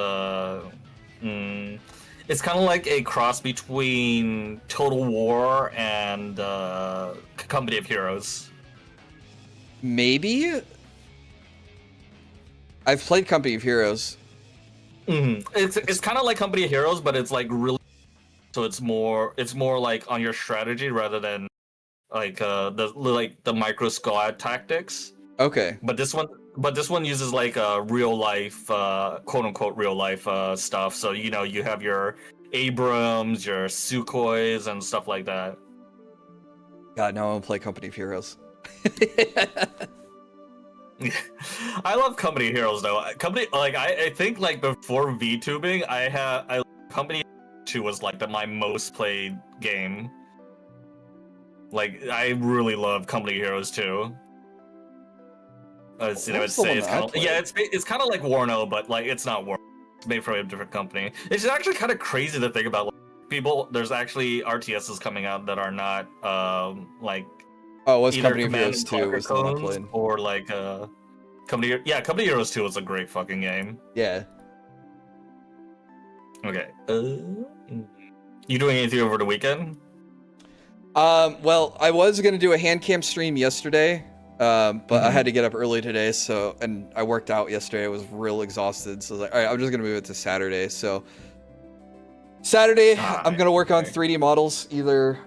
it's kind of like a cross between Total War and Company of Heroes. Maybe? I've played Company of Heroes. It's kind of like Company of Heroes, but it's like really so it's more like on your strategy rather than like the micro squad tactics. Okay. But this one uses like real life quote unquote real life stuff. So you know you have your Abrams, your Sukhois, and stuff like that. God, now I want to play Company of Heroes. I love Company of Heroes though. Company like I think like before VTubing, I Company 2 was like my most played game. Like I really love Company of Heroes 2. I would What say was the one it's that I kind of played? it's kind of like Warno, but like it's not Warno. It's made for a different company. It's actually kind of crazy to think about. Like, people, there's actually RTSs coming out that are not like Oh, it was either Company of Command Heroes and 2 Conquer was the one I clones played. or like Company Heroes 2 is a great fucking game. Yeah. Okay. You doing anything over the weekend? Well, I was gonna do a hand cam stream yesterday, but I had to get up early today, so and I worked out yesterday. I was real exhausted, so I was like, all right, I'm just gonna move it to Saturday. So Saturday, I'm gonna work on 3D models. Either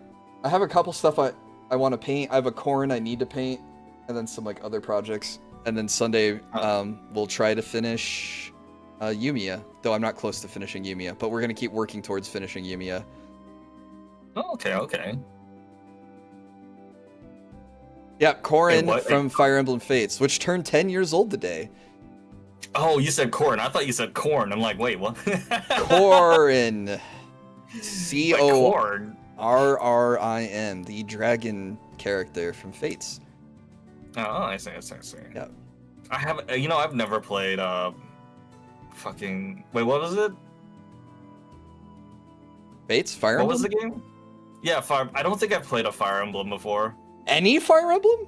I have a couple stuff I want to paint. I have a Corrin I need to paint, and then some like other projects. And then Sunday, we'll try to finish Yumiya, though I'm not close to finishing Yumiya, but we're gonna keep working towards finishing Yumiya. Oh, okay. Yeah, Corrin what? from Fire Emblem Fates, which turned 10 years old today. Oh, you said corn. I thought you said corn. I'm like, wait, what? Corrin. Like Corrin, corn. the dragon character from Fates. Oh, I see. Yeah. I have, I've never played, fucking, wait, what was it? Fates? Fire What Emblem? was the game? Yeah, I don't think I've played a Fire Emblem before. Any Fire Emblem?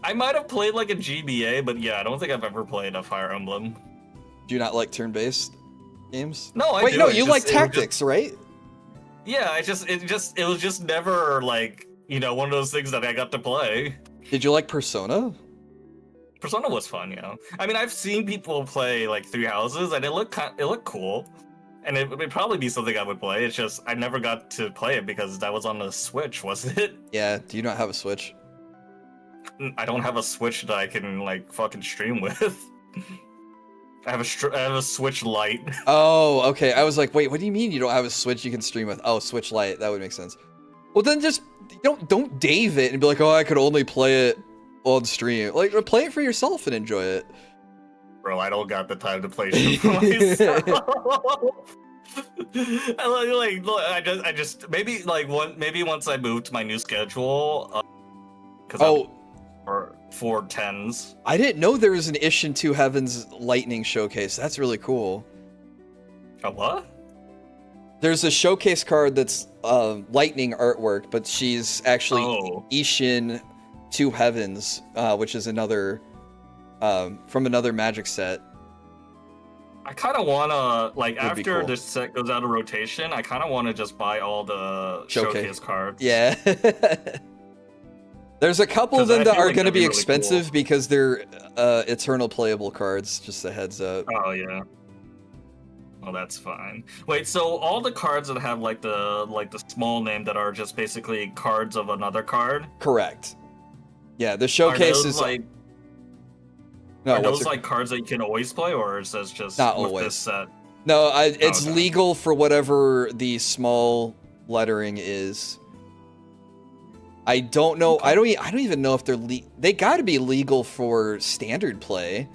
I might have played like a GBA, but yeah, I don't think I've ever played a Fire Emblem. Do you not like turn-based games? No, I Wait, do. no, It you just- like it was tactics, right? Yeah, it was just never like, one of those things that I got to play. Did you like Persona? Persona was fun, I mean, I've seen people play like Three Houses, and it looked cool, and it would probably be something I would play. It's just I never got to play it because that was on the Switch, wasn't it? Yeah, do you not have a Switch? I don't have a Switch that I can like fucking stream with. I have a Switch Lite. Oh, okay. I was like, wait, what do you mean you don't have a Switch you can stream with? Oh, Switch Lite. That would make sense. Well, then just don't Dave it and be like, oh, I could only play it on stream. Like, play it for yourself and enjoy it. Bro, I don't got the time to play shit for myself. I just maybe once I move to my new schedule, because for tens. I didn't know there was an Ishin 2 Heavens Lightning showcase. That's really cool. A what? There's a showcase card that's lightning artwork, but she's actually Ishin 2 Heavens, which is another from another Magic set. I kind of want to, like, Would be after cool. this set goes out of rotation, I kind of want to just buy all the showcase cards. Yeah. There's a couple of them that are going to be really expensive cool. because they're eternal playable cards, just a heads up. Oh, yeah. Oh, that's fine. Wait, so all the cards that have, like the small name that are just basically cards of another card? Correct. Yeah, the showcase is... like... No, are those like cards that you can always play, or is this just not with always this set? No, it's legal for whatever the small lettering is. I don't know. I don't even know if they're they got to be legal for standard play.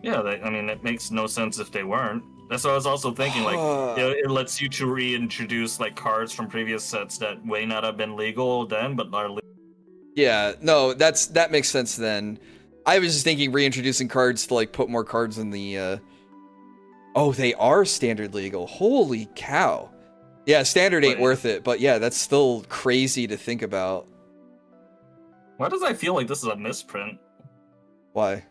Yeah, I mean, it makes no sense if they weren't. That's what I was also thinking. Like, it lets you to reintroduce like cards from previous sets that may not have been legal then, but are legal. Yeah, no, that makes sense then. I was just thinking reintroducing cards to like put more cards in the Oh, they are standard legal. Holy cow. Yeah, standard ain't worth it, but yeah, that's still crazy to think about. Why does I feel like this is a misprint? Why?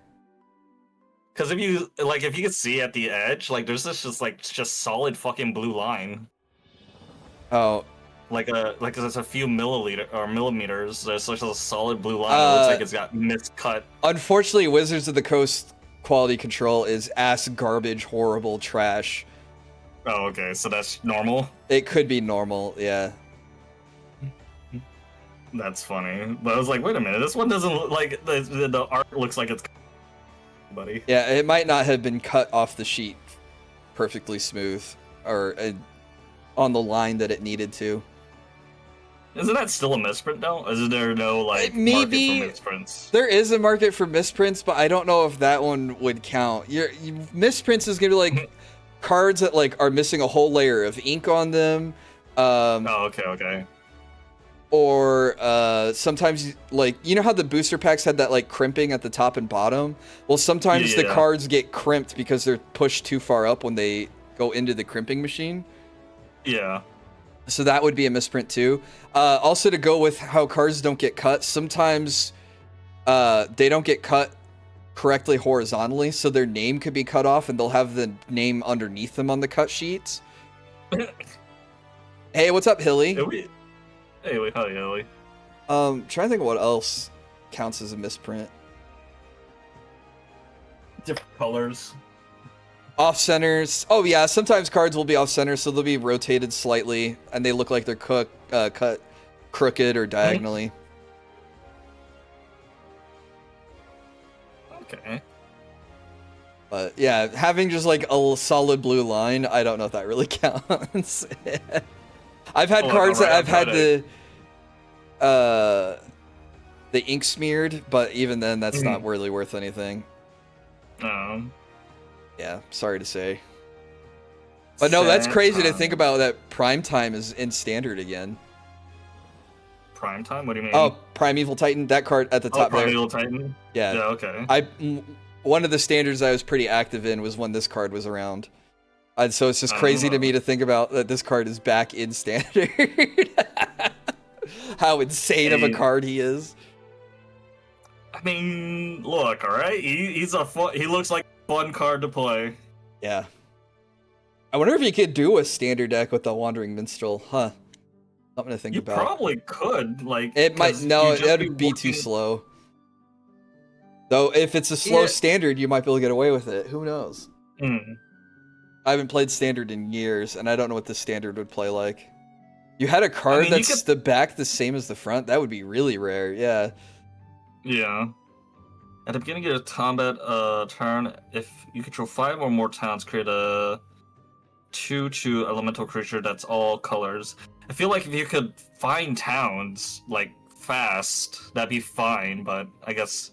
Because if you could see at the edge, like there's this just solid fucking blue line. Oh. Like there's a few millimeters. There's such a solid blue line. It looks like it's got miscut. Unfortunately, Wizards of the Coast quality control is ass garbage, horrible, trash. Oh, okay, so that's normal. It could be normal, yeah. That's funny, but I was like, wait a minute, this one doesn't look like the art looks like it's, buddy. Yeah, it might not have been cut off the sheet perfectly smooth or on the line that it needed to. Isn't that still a misprint though? Is there no like Maybe market for misprints? there is a market for misprints, but I don't know if that one would count. Misprints is gonna be like cards that like are missing a whole layer of ink on them. Oh, okay. Or sometimes, like, you know how the booster packs had that like crimping at the top and bottom? Well, sometimes the cards get crimped because they're pushed too far up when they go into the crimping machine. Yeah. So that would be a misprint too. Also, to go with how cards don't get cut, sometimes they don't get cut correctly horizontally, so their name could be cut off and they'll have the name underneath them on the cut sheets. Hey, what's up, Hilly? Hey, hi, Hilly. Trying to think of what else counts as a misprint. Different colors. Off centers. Oh yeah, sometimes cards will be off center, so they'll be rotated slightly, and they look like they're cut crooked or diagonally. Okay. But yeah, having just like a solid blue line, I don't know if that really counts. I've had cards that I've had the ink smeared, but even then, that's not really worth anything. Yeah, sorry to say. But no, that's crazy to think about that Prime Time is in Standard again. Prime Time? What do you mean? Oh, Primeval Titan, that card at the top there. Primeval Titan? Yeah. Yeah, okay. One of the standards I was pretty active in was when this card was around. And so it's just crazy to me to think about that this card is back in Standard. How insane of a card he is. I mean, look, all right. He looks like a fun card to play. Yeah. I wonder if you could do a standard deck with the Wandering Minstrel, huh? Something to think about. You probably could, like. It might it'd be too slow. Though if it's a slow standard, you might be able to get away with it. Who knows? I haven't played standard in years, and I don't know what the standard would play like. You had a card that's the back the same as the front. That would be really rare. Yeah. Yeah. At the beginning of your combat turn, if you control 5 or more towns, create a 2/2 elemental creature that's all colors. I feel like if you could find towns like fast, that'd be fine. But I guess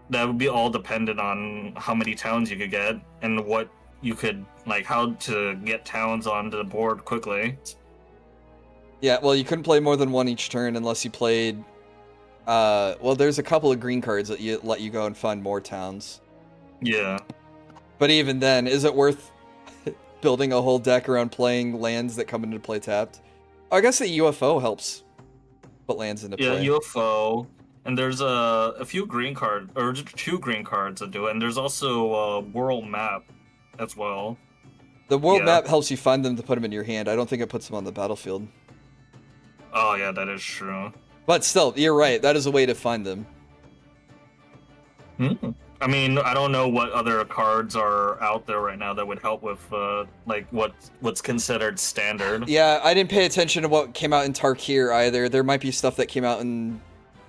that would be all dependent on how many towns you could get and what you could like how to get towns onto the board quickly. Yeah, well, you couldn't play more than one each turn unless you played. Well, there's a couple of green cards that let you go and find more towns. Yeah. But even then, is it worth building a whole deck around playing lands that come into play tapped? Oh, I guess the UFO helps put lands into play. Yeah, UFO. And there's a few green cards, or just 2 green cards that do it. And there's also a world map as well. The world map helps you find them to put them in your hand. I don't think it puts them on the battlefield. Oh, yeah, that is true. But still, you're right. That is a way to find them. I mean, I don't know what other cards are out there right now that would help with, like, what's considered standard. Yeah, I didn't pay attention to what came out in Tarkir either. There might be stuff that came out in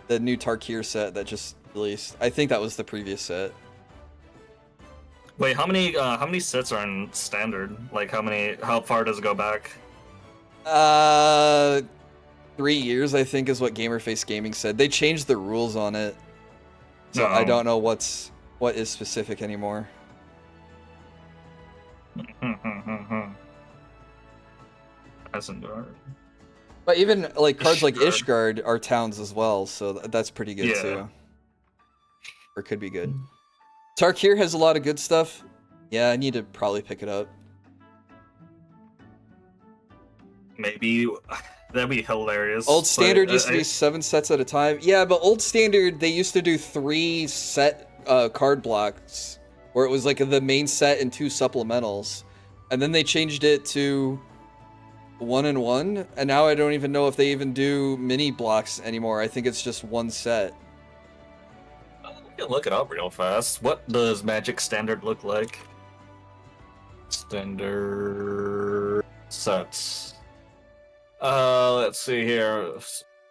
the new Tarkir set that just released. I think that was the previous set. Wait, how many sets are in standard? Like, how far does it go back? 3 years, I think, is what Gamerface Gaming said. They changed the rules on it, so I don't know what is specific anymore. But even like cards like Ishgard are towns as well, so that's pretty good too. Or could be good. Tarkir has a lot of good stuff. Yeah, I need to probably pick it up. Maybe that'd be hilarious. Old Standard used to be 7 sets at a time. Yeah, but Old Standard, they used to do 3 set card blocks, where it was like the main set and 2 supplementals. And then they changed it to 1 and 1, and now I don't even know if they even do mini blocks anymore. I think it's just 1 set. can look it up real fast. What does Magic Standard look like? Standard sets. Let's see here.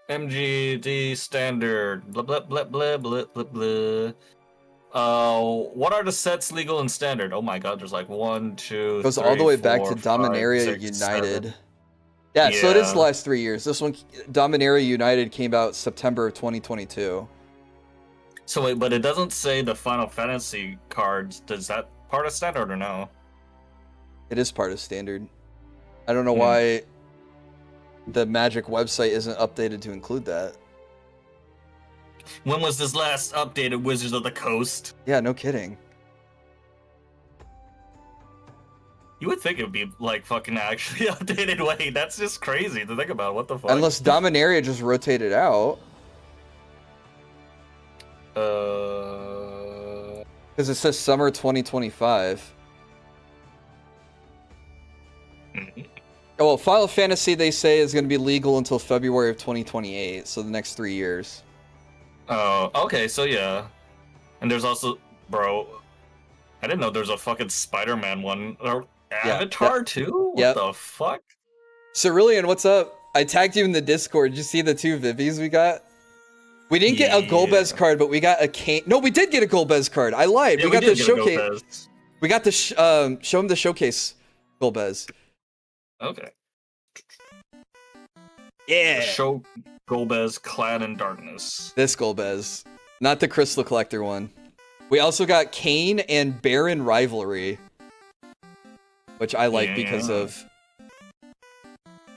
MGD Standard. Blah blah blah blah blah blah blah. What are the sets legal and standard? Oh my god, there's like 1, 2, Goes 3, all the way back 4, to 5, Dominaria 6, United. 7. Yeah, so it is the Yeah. last 3 years. This one, Dominaria United, came out September of 2022. So wait, but it doesn't say the Final Fantasy cards. Does that part of standard or no? It is part of standard. I don't know why the Magic website isn't updated to include that. When was this last updated Wizards of the Coast? Yeah, no kidding. You would think it would be like fucking actually updated. Wait, that's just crazy to think about. What the fuck? Unless Dominaria just rotated out. Because it says summer 2025. Oh, well, Final Fantasy, they say, is going to be legal until February of 2028, so the next 3 years. Oh, okay, so yeah. And there's also, bro, I didn't know there's a fucking Spider-Man one. Or Avatar too? What the fuck? Cerulean, what's up? I tagged you in the Discord. Did you see the 2 Vivies we got? We didn't get a Golbez card, but we got a Kane. No, we did get a Golbez card. I lied. Yeah, we got did the get a showcase. Golbez. We got the show him the showcase Golbez. Okay. Yeah. Show Golbez clad in darkness. This Golbez, not the Crystal Collector one. We also got Kane and Baron Rivalry, which I like because of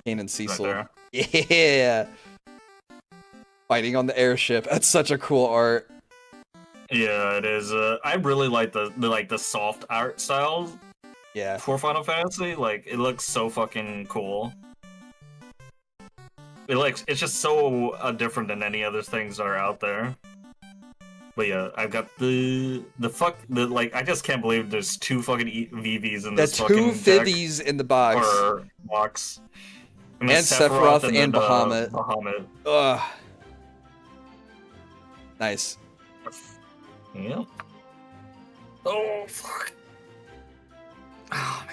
Kane and Cecil. Right Yeah. Fighting on the airship. That's such a cool art. Yeah, it is. I really like the soft art style. Yeah. For Final Fantasy, like it looks so fucking cool. It's just so different than any other things that are out there. But yeah, I've got I just can't believe there's 2 fucking VVs in this fucking 2 Vivies in the box. Or box. And Sephiroth and Bahamut. Bahamut. Ugh. Nice. Yeah. Oh fuck. Oh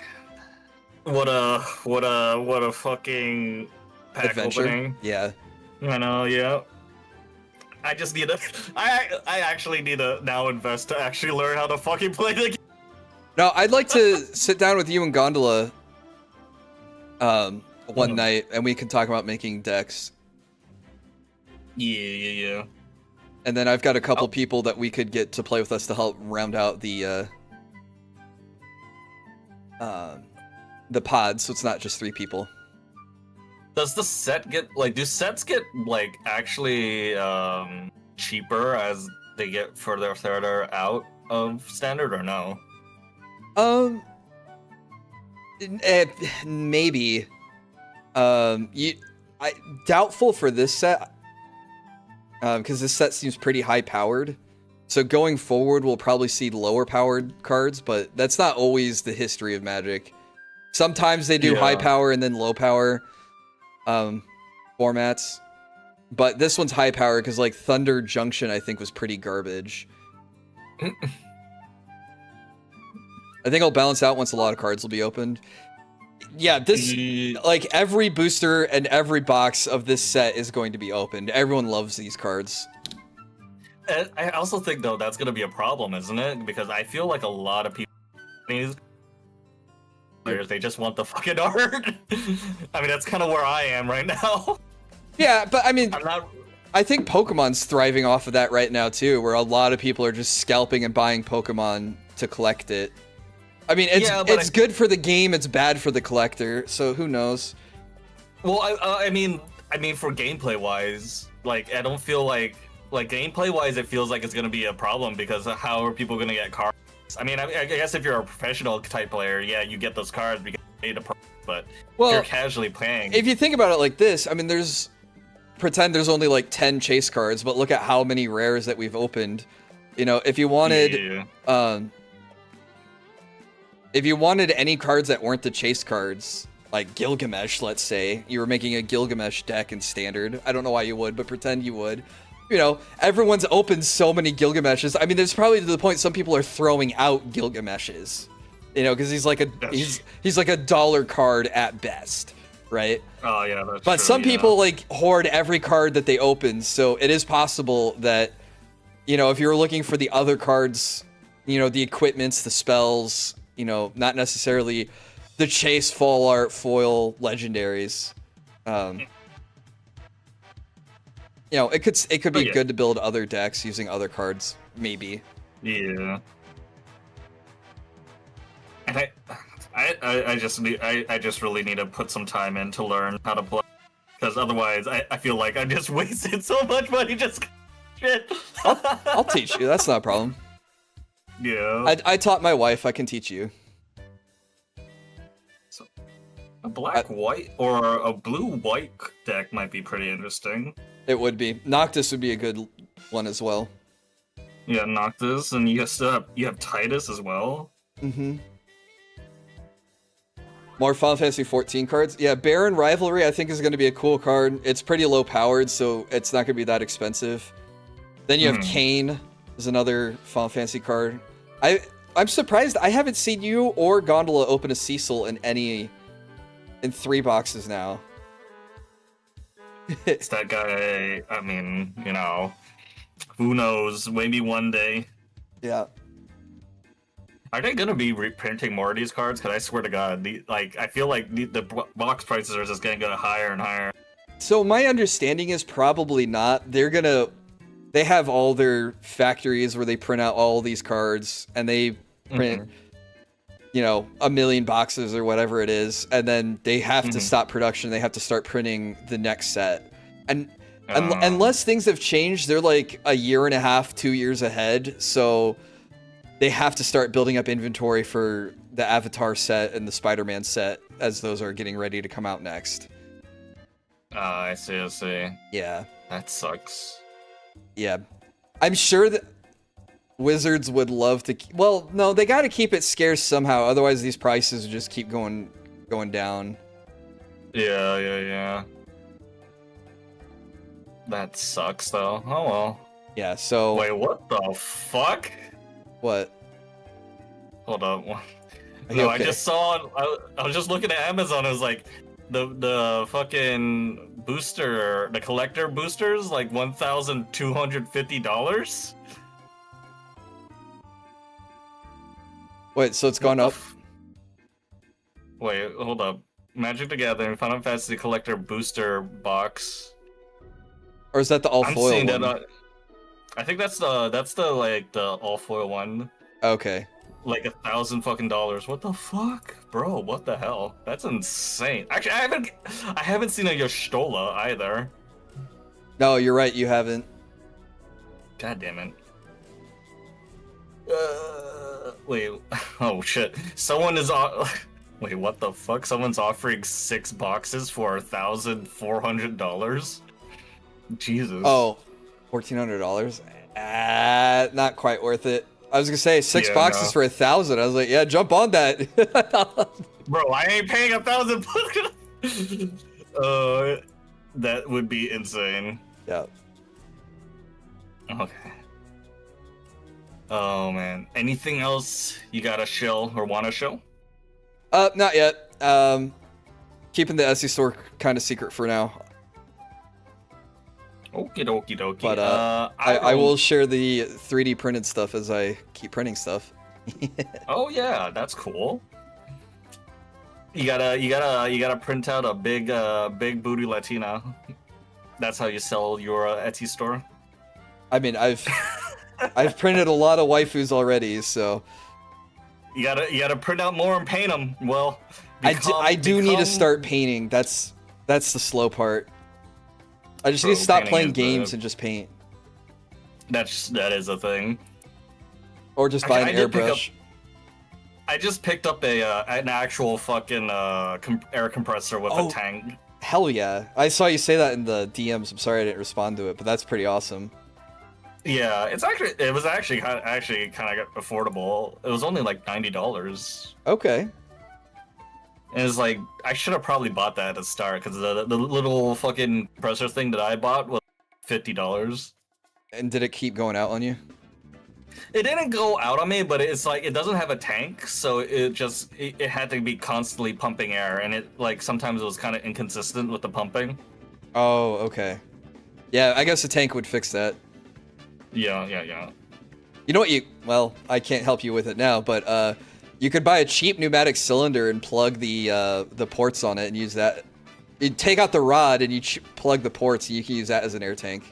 man. What a fucking pack Adventure. opening. Yeah. I know, yeah. I just need to I actually need to now invest to actually learn how to fucking play the game. No, I'd like to sit down with you and Gondola one night and we can talk about making decks. Yeah. And then I've got a couple people that we could get to play with us to help round out the pod, so it's not just 3 people. Does the set get do sets get actually cheaper as they get further out of standard or no? Maybe. Doubtful for this set. Because this set seems pretty high-powered. So going forward, we'll probably see lower-powered cards, but that's not always the history of Magic. Sometimes they do high-power and then low-power formats. But this one's high-power because, Thunder Junction, I think, was pretty garbage. I think I'll balance out once a lot of cards will be opened. Yeah, this, every booster and every box of this set is going to be opened. Everyone loves these cards. I also think, though, that's going to be a problem, isn't it? Because I feel like a lot of people, they just want the fucking art. I mean, that's kind of where I am right now. Yeah, but I mean, I think Pokemon's thriving off of that right now, too, where a lot of people are just scalping and buying Pokemon to collect it. I mean, it's good for the game, it's bad for the collector, so who knows? Well, I mean, for gameplay-wise, I don't feel like gameplay-wise, it feels like it's going to be a problem, because how are people going to get cards? I mean, I guess if you're a professional-type player, yeah, you get those cards because you made a pro, but if you're casually playing... If you think about it like this, I mean, pretend there's only, 10 chase cards, but look at how many rares that we've opened. You know, if you wanted... If you wanted any cards that weren't the chase cards, like Gilgamesh, let's say, you were making a Gilgamesh deck in Standard. I don't know why you would, but pretend you would. you know, everyone's opened so many Gilgameshes. I mean, there's probably to the point some people are throwing out Gilgameshes, you know, because he's like he's like a dollar card at best, right? Oh yeah, that's But true, some yeah. people like hoard every card that they open, so it is possible that, you know, if you're looking for the other cards, you know, the equipments, the spells, you know, not necessarily the chase, full art, foil, legendaries. You know, it could be yeah. good to build other decks using other cards, maybe. Yeah. And I just really need to put some time in to learn how to play, because otherwise I feel like I just wasted so much money just shit. I'll teach you. That's not a problem. Yeah. I taught my wife. I can teach you. So, a black-white or a blue-white deck might be pretty interesting. It would be. Noctis would be a good one as well. Yeah, Noctis, and you have Titus as well. Mm-hmm. More Final Fantasy 14 cards. Yeah, Baron Rivalry I think is going to be a cool card. It's pretty low powered, so it's not going to be that expensive. Then you have Kane is another Final Fantasy card. I'm surprised I haven't seen you or Gondola open a Cecil in 3 boxes now. It's that guy. I mean, you know, who knows? Maybe one day. Yeah. Are they gonna be reprinting more of these cards? Because I swear to God, I feel like the box prices are just gonna go higher and higher. So my understanding is probably not. They have all their factories where they print out all these cards, and they print, you know, 1 million boxes or whatever it is, and then they have to stop production. They have to start printing the next set. And unless things have changed, they're like a year and a half, 2 years ahead. So they have to start building up inventory for the Avatar set and the Spider-Man set as those are getting ready to come out next. I see. Yeah. That sucks. Yeah. I'm sure that Wizards would love to... Well, no, they got to keep it scarce somehow. Otherwise, these prices would just keep going down. Yeah. That sucks, though. Oh, well. Yeah, so... Wait, what the fuck? What? Hold up. No, okay. I just saw... I was just looking at Amazon. It was like... The fucking booster... The collector boosters, like $1,250? Wait, so it's gone up? Wait, hold up. Magic the Gathering Final Fantasy Collector Booster Box. Or is that the all foil one? That, I think that's the like the all foil one. Okay. Like $1,000 fucking dollars. What the fuck, bro? What the hell? That's insane. Actually, I haven't seen a Yoshtola either. No, you're right. You haven't. God damn it. Wait. Oh shit. Someone is on. Wait, what the fuck? Someone's offering 6 boxes for $1,400. Jesus. Oh, $1,400. Not quite worth it. I was gonna say 6 boxes for $1,000. I was like, yeah, jump on that. Bro, I ain't paying $1,000. That would be insane. Yeah. Okay. Oh man. Anything else you gotta show or wanna show? Not yet. Keeping the Etsy store kind of secret for now. Okie dokie. But I will share the 3D printed stuff as I keep printing stuff. Oh yeah, that's cool. You gotta print out a big booty Latina. That's how you sell your Etsy store. I mean, I've printed a lot of waifus already, so you gotta print out more and paint them. Well, I do need to start painting. That's the slow part. I just need to stop playing games and just paint. That is a thing. Or just buy an airbrush. I just picked up an actual fucking air compressor with a tank. Hell yeah! I saw you say that in the DMs. I'm sorry I didn't respond to it, but that's pretty awesome. Yeah, it was actually kind of affordable. It was only like $90. Okay. And it's like, I should have probably bought that at the start, because the little fucking compressor thing that I bought was $50. And did it keep going out on you? It didn't go out on me, but it's like it doesn't have a tank, so it had to be constantly pumping air, and it like sometimes it was kind of inconsistent with the pumping. Oh, okay. Yeah, I guess a tank would fix that. Yeah. You know what well, I can't help you with it now, but you could buy a cheap pneumatic cylinder and plug the ports on it and use that. You take out the rod and you plug the ports and you can use that as an air tank.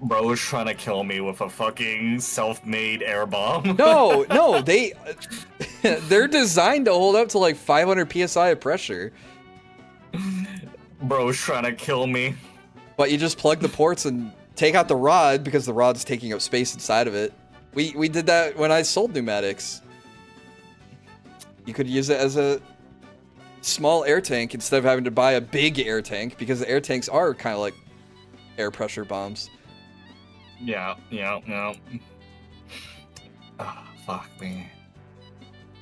Bro was trying to kill me with a fucking self-made air bomb. No, they're designed to hold up to like 500 psi of pressure. Bro was trying to kill me. But you just plug the ports and take out the rod because the rod's taking up space inside of it. We did that when I sold pneumatics. You could use it as a small air tank instead of having to buy a big air tank because the air tanks are kind of like air pressure bombs. Yeah. Oh, fuck me.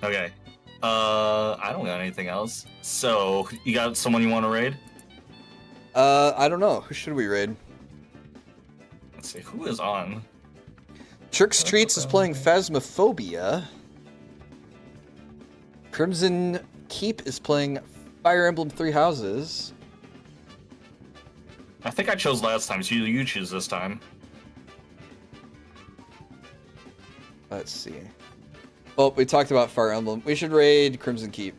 Okay. I don't got anything else. So, you got someone you want to raid? I don't know. Who should we raid? Let's see. Who is on? Trick Streets is playing Phasmophobia. Crimson Keep is playing Fire Emblem Three Houses. I think I chose last time, so you choose this time. Let's see. Well, we talked about Fire Emblem. We should raid Crimson Keep.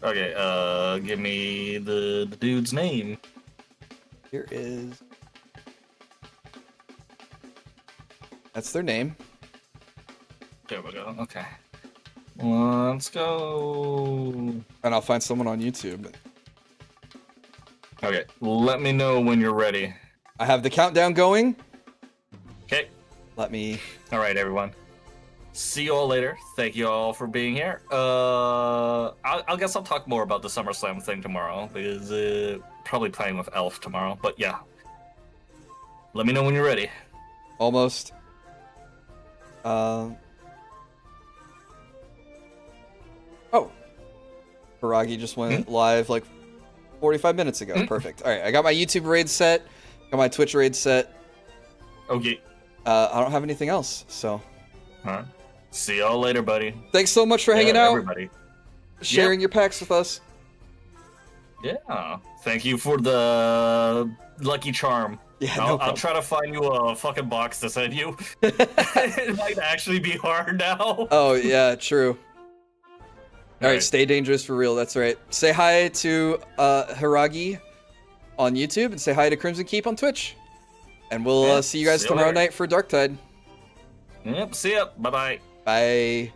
Okay, give me the dude's name. Here is... That's their name. There we go, okay. Let's go. And I'll find someone on YouTube. Okay, let me know when you're ready. I have the countdown going. Okay. Let me... Alright, everyone. See you all later. Thank you all for being here. I guess I'll talk more about the SummerSlam thing tomorrow, because probably playing with Elf tomorrow, but yeah. Let me know when you're ready. Almost. Oh. Hiragi just went live like 45 minutes ago. Perfect. Alright, I got my YouTube raid set. Got my Twitch raid set. Okay. I don't have anything else, so... Alright. See y'all later, buddy. Thanks so much for hanging out. Everybody. Sharing your packs with us. Yeah. Thank you for the lucky charm. Yeah, I'll try to find you a fucking box to send you. It might actually be hard now. Oh, yeah, true. Alright, Right. stay dangerous for real, that's right. Say hi to Hiragi on YouTube and say hi to Crimson Keep on Twitch. And we'll see you guys tomorrow night for Dark Tide. Yep, see ya. Bye-bye. Bye.